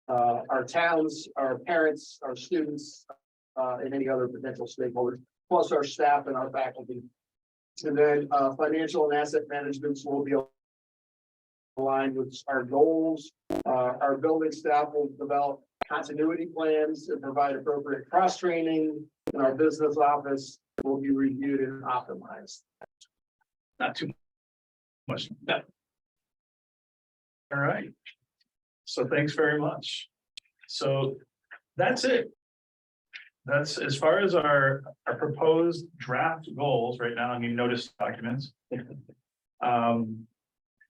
our towns, our parents, our students, and any other potential stakeholders, plus our staff and our faculty. And then financial and asset management will be aligned with our goals. Our building staff will develop continuity plans and provide appropriate cross training, and our business office will be reviewed and optimized. Not too much. All right. So thanks very much. So that's it. That's as far as our proposed draft goals right now. I mean, notice documents.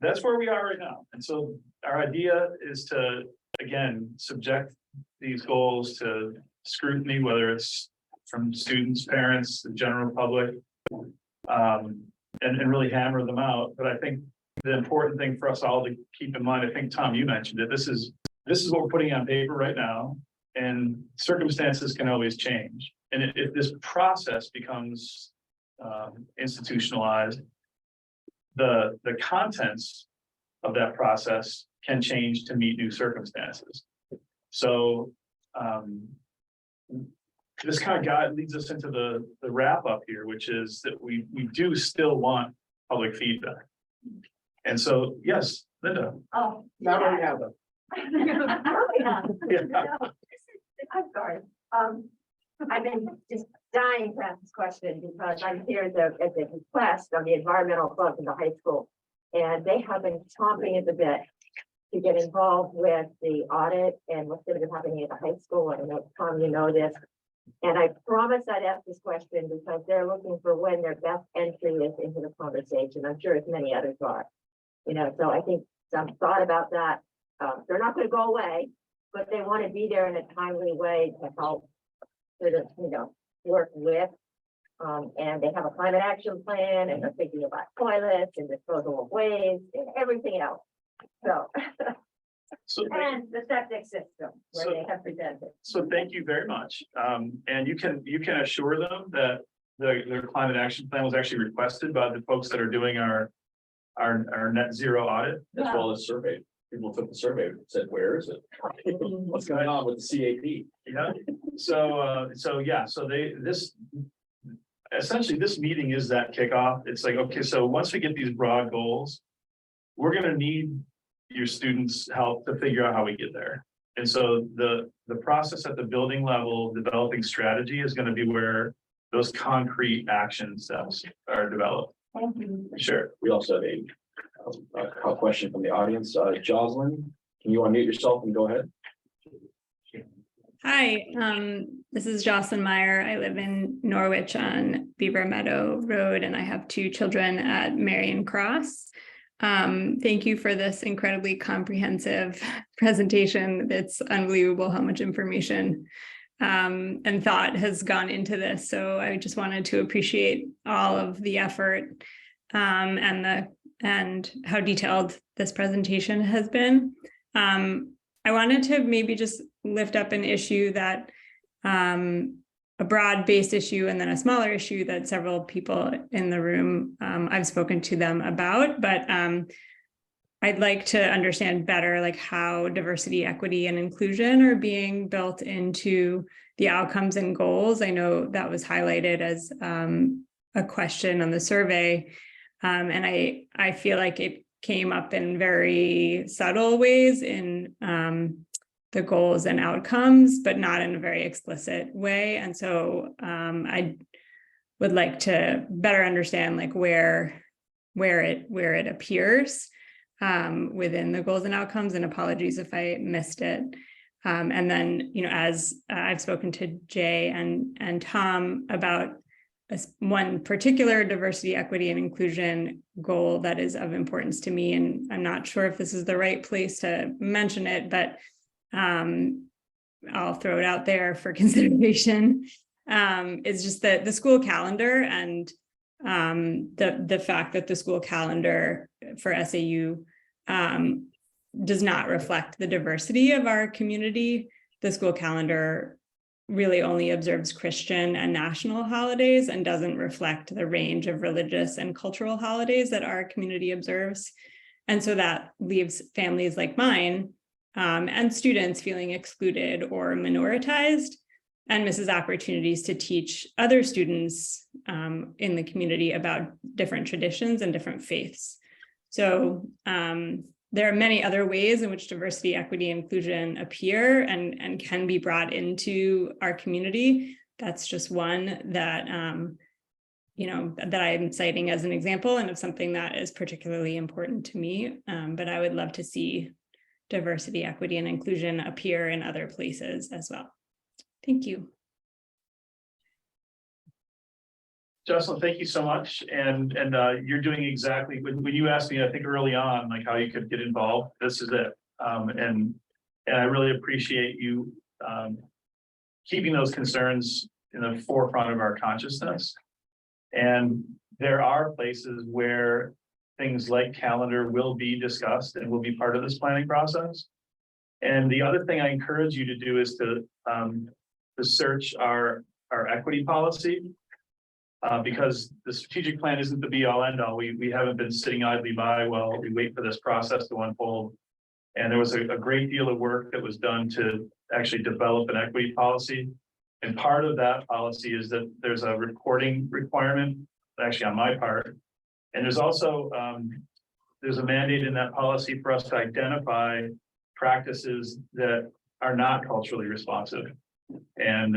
That's where we are right now. And so our idea is to, again, subject these goals to scrutiny, whether it's from students, parents, the general public, and really hammer them out. But I think the important thing for us all to keep in mind, I think, Tom, you mentioned it, this is what we're putting on paper right now, and circumstances can always change. And if this process becomes institutionalized, the contents of that process can change to meet new circumstances. So this kind of leads us into the wrap up here, which is that we do still want public feedback. And so, yes, Linda. Oh. Now we have them. Yeah. I'm sorry. I've been just dying to ask this question because I'm here at the request of the environmental club in the high school. And they have been chomping at the bit to get involved with the audit and what's going to be happening at the high school. I know, Tom, you know this. And I promised I'd ask this question because they're looking for when their best entry is into the conversation. I'm sure as many others are. You know, so I think some thought about that. They're not going to go away, but they want to be there in a timely way to help sort of, you know, work with. And they have a climate action plan and they're thinking about toilets and disposal of waste and everything else. So, So and the septic system where So- they have presented. So thank you very much. And you can assure them that their climate action plan was actually requested by the folks that are doing our net zero audit. As well as survey. People took the survey and said, where is it? What's going on with the CAP? Yeah, so essentially this meeting is that kickoff. It's like, okay, so once we get these broad goals, we're gonna need your students' help to figure out how we get there. And so the process at the building level, developing strategy is gonna be where those concrete action steps are developed. Thank you. Sure. We also have a question from the audience. Jocelyn, can you unmute yourself and go ahead? Hi, this is Jocelyn Meyer. I live in Norwich on Beaver Meadow Road, and I have 2 children at Marion Cross. Thank you for this incredibly comprehensive presentation. It's unbelievable how much information and thought has gone into this. So I just wanted to appreciate all of the effort and how detailed this presentation has been. I wanted to maybe just lift up an issue that a broad-based issue and then a smaller issue that several people in the room I've spoken to them about, but I'd like to understand better like how diversity, equity, and inclusion are being built into the outcomes and goals. I know that was highlighted as a question on the survey, and I feel like it came up in very subtle ways in the goals and outcomes, but not in a very explicit way. And so I would like to better understand like where it appears within the goals and outcomes, and apologies if I missed it. And then, you know, as I've spoken to Jay and Tom about one particular diversity, equity, and inclusion goal that is of importance to me, and I'm not sure if this is the right place to mention it, but I'll throw it out there for consideration. It's just that the school calendar and the fact that the school calendar for SAU does not reflect the diversity of our community. The school calendar really only observes Christian and national holidays and doesn't reflect the range of religious and cultural holidays that our community observes. And so that leaves families like mine and students feeling excluded or minoritized, and misses opportunities to teach other students in the community about different traditions and different faiths. So there are many other ways in which diversity, equity, inclusion appear and can be brought into our community. That's just one that, you know, that I'm citing as an example and of something that is particularly important to me. But I would love to see diversity, equity, and inclusion appear in other places as well. Thank you. Jocelyn, thank you so much. And you're doing exactly when you asked me, I think early on, like how you could get involved, this is it. And I really appreciate you keeping those concerns in the forefront of our consciousness. And there are places where things like calendar will be discussed and will be part of this planning process. And the other thing I encourage you to do is to search our equity policy. Because the strategic plan isn't the be all end all. We haven't been sitting idly by while we wait for this process to unfold. And there was a great deal of work that was done to actually develop an equity policy. And part of that policy is that there's a reporting requirement, actually on my part. And there's also, there's a mandate in that policy for us to identify practices that are not culturally responsive. And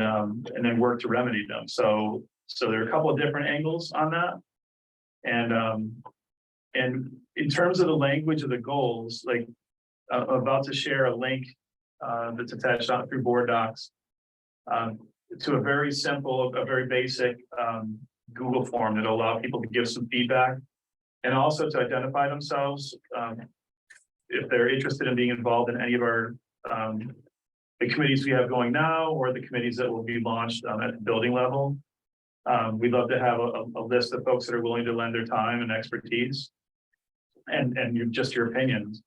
then work to remedy them. So there are a couple of different angles on that. And in terms of the language of the goals, like I'm about to share a link that's attached on through board docs to a very simple, a very basic Google form that will allow people to give some feedback and also to identify themselves if they're interested in being involved in any of our the committees we have going now or the committees that will be launched at the building level. We'd love to have a list of folks that are willing to lend their time and expertise and just your opinions.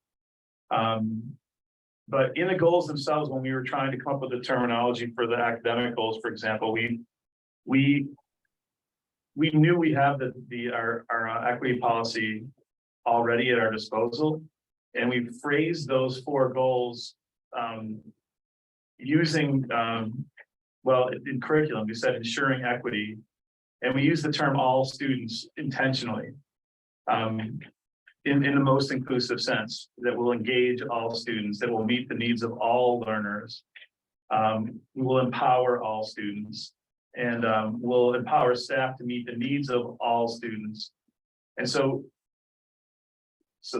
But in the goals themselves, when we were trying to come up with the terminology for the academic goals, for example, we knew we have our equity policy already at our disposal, and we phrased those 4 goals using well, in curriculum, we said ensuring equity, and we use the term all students intentionally in the most inclusive sense that will engage all students, that will meet the needs of all learners. We will empower all students and will empower staff to meet the needs of all students. And so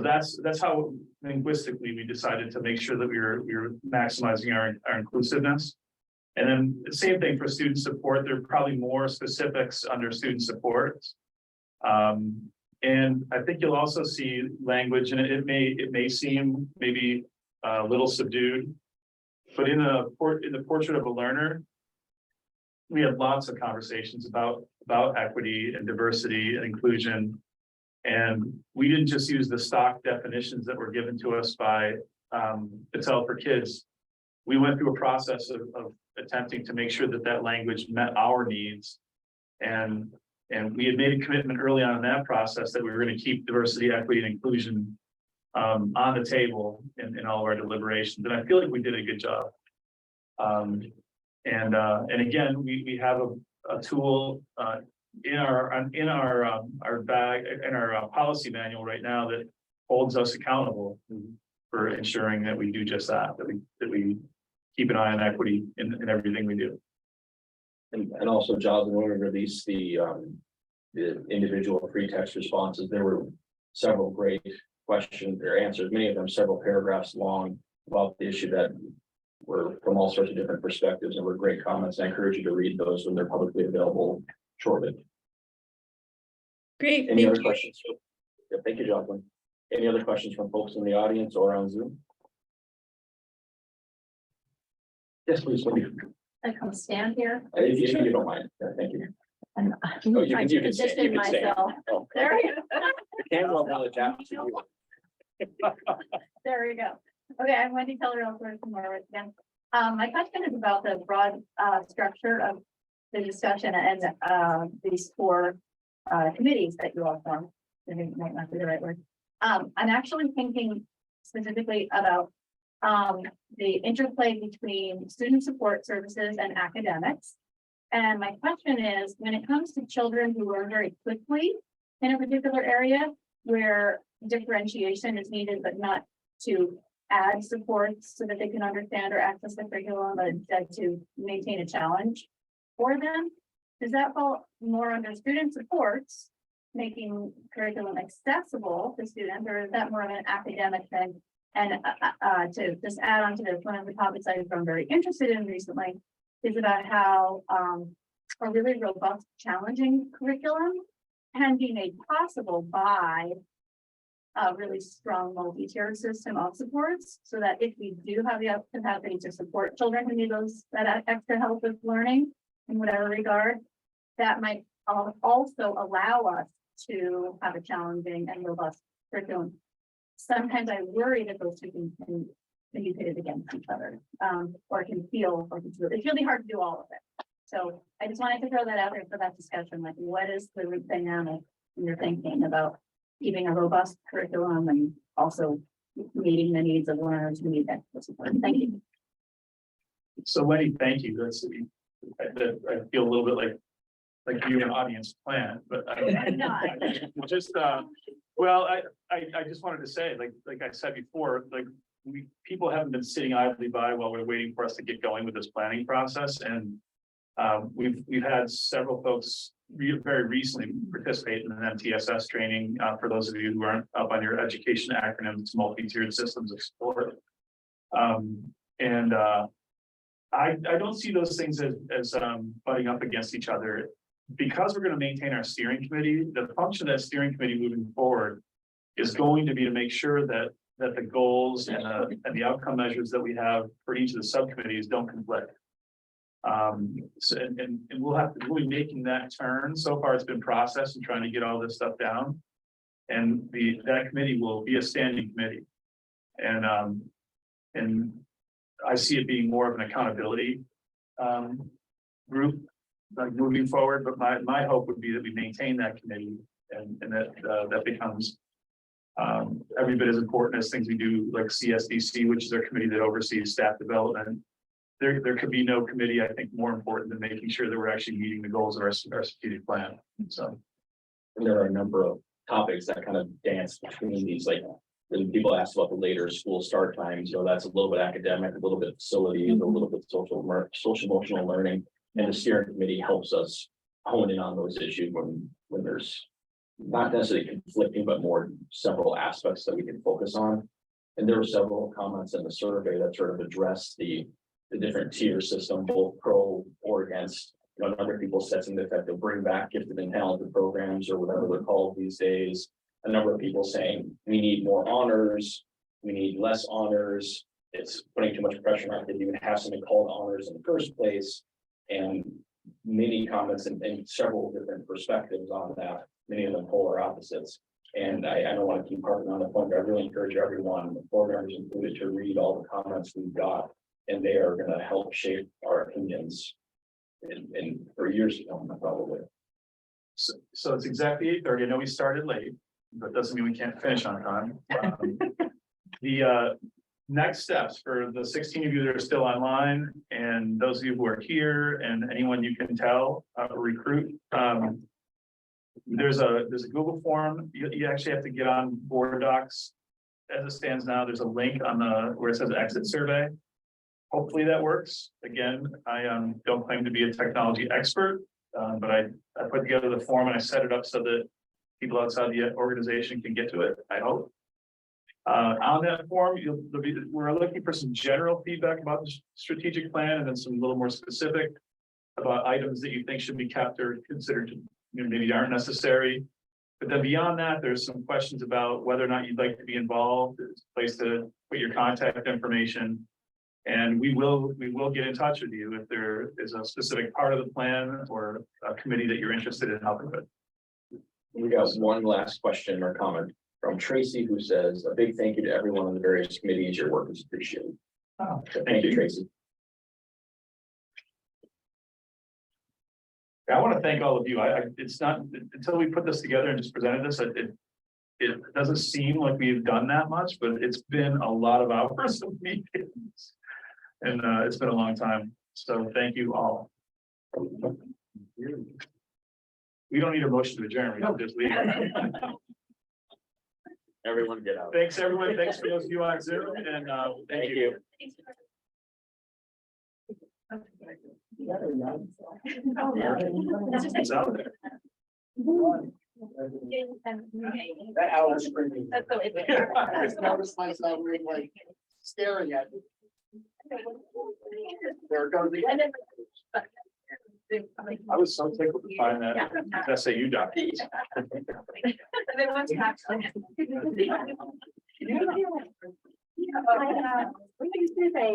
that's how linguistically we decided to make sure that we were maximizing our inclusiveness. And then the same thing for student support. There are probably more specifics under student support. And I think you'll also see language, and it may seem maybe a little subdued, but in the portrait of a learner, we had lots of conversations about equity and diversity and inclusion. And we didn't just use the stock definitions that were given to us by Patel for Kids. We went through a process of attempting to make sure that language met our needs. And we had made a commitment early on in that process that we were going to keep diversity, equity, and inclusion on the table in all of our deliberations. And I feel like we did a good job. And again, we have a tool in our bag, in our policy manual right now that holds us accountable for ensuring that we do just that we keep an eye on equity in everything we do. And also, Jocelyn, when we released the individual free text responses, there were several great questions or answers, many of them several paragraphs long about the issue that were from all sorts of different perspectives and were great comments. I encourage you to read those when they're publicly available shortly. Great. Any Thank other you. questions? Yeah, thank you, Jocelyn. Any other questions from folks in the audience or on Zoom? Yes, please. I come stand here. If you don't mind. Yeah, thank you. And Oh, you trying can to say, position myself. Oh, There you can't go on the chat. There we go. Okay, I'm Wendy Keller, from Norwich again. My question is about the broad structure of the discussion and these 4 committees that you all formed. It might not be the right word. I'm actually thinking specifically about the interplay between student support services and academics. And my question is, when it comes to children who learn very quickly in a particular area where differentiation is needed, but not to add supports so that they can understand or access the curriculum, but instead to maintain a challenge for them, does that fall more under student supports, making curriculum accessible to students, or is that more of an academic thing? And to just add on to this, one of the topics I've been very interested in recently is about how a really robust, challenging curriculum can be made possible by a really strong multi-tiered system of supports, so that if we do have the capacity to support children who need that extra help with learning in whatever regard, that might also allow us to have a challenging and robust curriculum. Sometimes I worry that those two can be pitted against each other, or can feel like it's really hard to do all of it. So I just wanted to throw that out there for that discussion, like what is the root dynamic when you're thinking about keeping a robust curriculum and also meeting the needs of learners who need extra support. Thank you. So Wendy, thank you. I feel a little bit like you an audience plan, but I'm not. just, well, I just wanted to say, like I said before, like people haven't been sitting idly by while we're waiting for us to get going with this planning process, and we've had several folks very recently participate in an MTSS training. For those of you who aren't up on your education acronyms, it's multi-tiered systems explored. I don't see those things as butting up against each other. Because we're going to maintain our steering committee, the function of that steering committee moving forward is going to be to make sure that the goals and the outcome measures that we have for each of the subcommittees don't conflict. So we'll be making that turn. So far, it's been processed and trying to get all this stuff down. And that committee will be a standing committee. And I see it being more of an accountability group, like moving forward, but my hope would be that we maintain that committee and that becomes every bit as important as things we do like CSDC, which is our committee that oversees staff development. There could be no committee, I think, more important than making sure that we're actually meeting the goals of our strategic plan. So There are a number of topics that kind of dance between these, like when people ask about the later school start times, that's a little bit academic, a little bit facilities, a little bit social emotional learning. And the steering committee helps us hone in on those issues when there's not necessarily conflicting, but more several aspects that we can focus on. And there were several comments in the survey that sort of addressed the different tier system, both pro or against. A number of people setting the effect of bring back gifted and talented programs or whatever they're called these days. A number of people saying we need more honors, we need less honors. It's putting too much pressure on it to even have something called honors in the first place. And many comments and several different perspectives on that, many of them polar opposites. And I don't want to keep harping on the point, but I really encourage everyone, the programmers included, to read all the comments we've got, and they are going to help shape our opinions in for years to come, probably. So it's exactly 8:30. I know we started late, but doesn't mean we can't finish on time. The next steps for the 16 of you that are still online, and those of you who are here, and anyone you can tell, recruit. There's a Google form. You actually have to get on Board Docs. As it stands now, there's a link on where it says exit survey. Hopefully that works. Again, I don't claim to be a technology expert, but I put together the form and I set it up so that people outside the organization can get to it, I hope. On that form, we're looking for some general feedback about the strategic plan, and then some little more specific about items that you think should be kept or considered, maybe aren't necessary. But then beyond that, there's some questions about whether or not you'd like to be involved. There's a place to put your contact information. And we will get in touch with you if there is a specific part of the plan or a committee that you're interested in helping with. We got one last question or comment from Tracy, who says, a big thank you to everyone on the various committees. Your work is appreciated. Oh, So thank you, Tracy. I want to thank all of you. It's not until we put this together and just presented this, it doesn't seem like we've done that much, but it's been a lot of hours of meetings. And it's been a long time. So thank you all. We don't need a motion to adjourn. We can just leave. Everyone get out. Thanks, everyone. Thanks for those of you on Zoom, and thank you. It's out there. That hour screaming. That's so I just noticed myself like staring at it. There it goes. I was so tickled to find that SAU document. What do you say?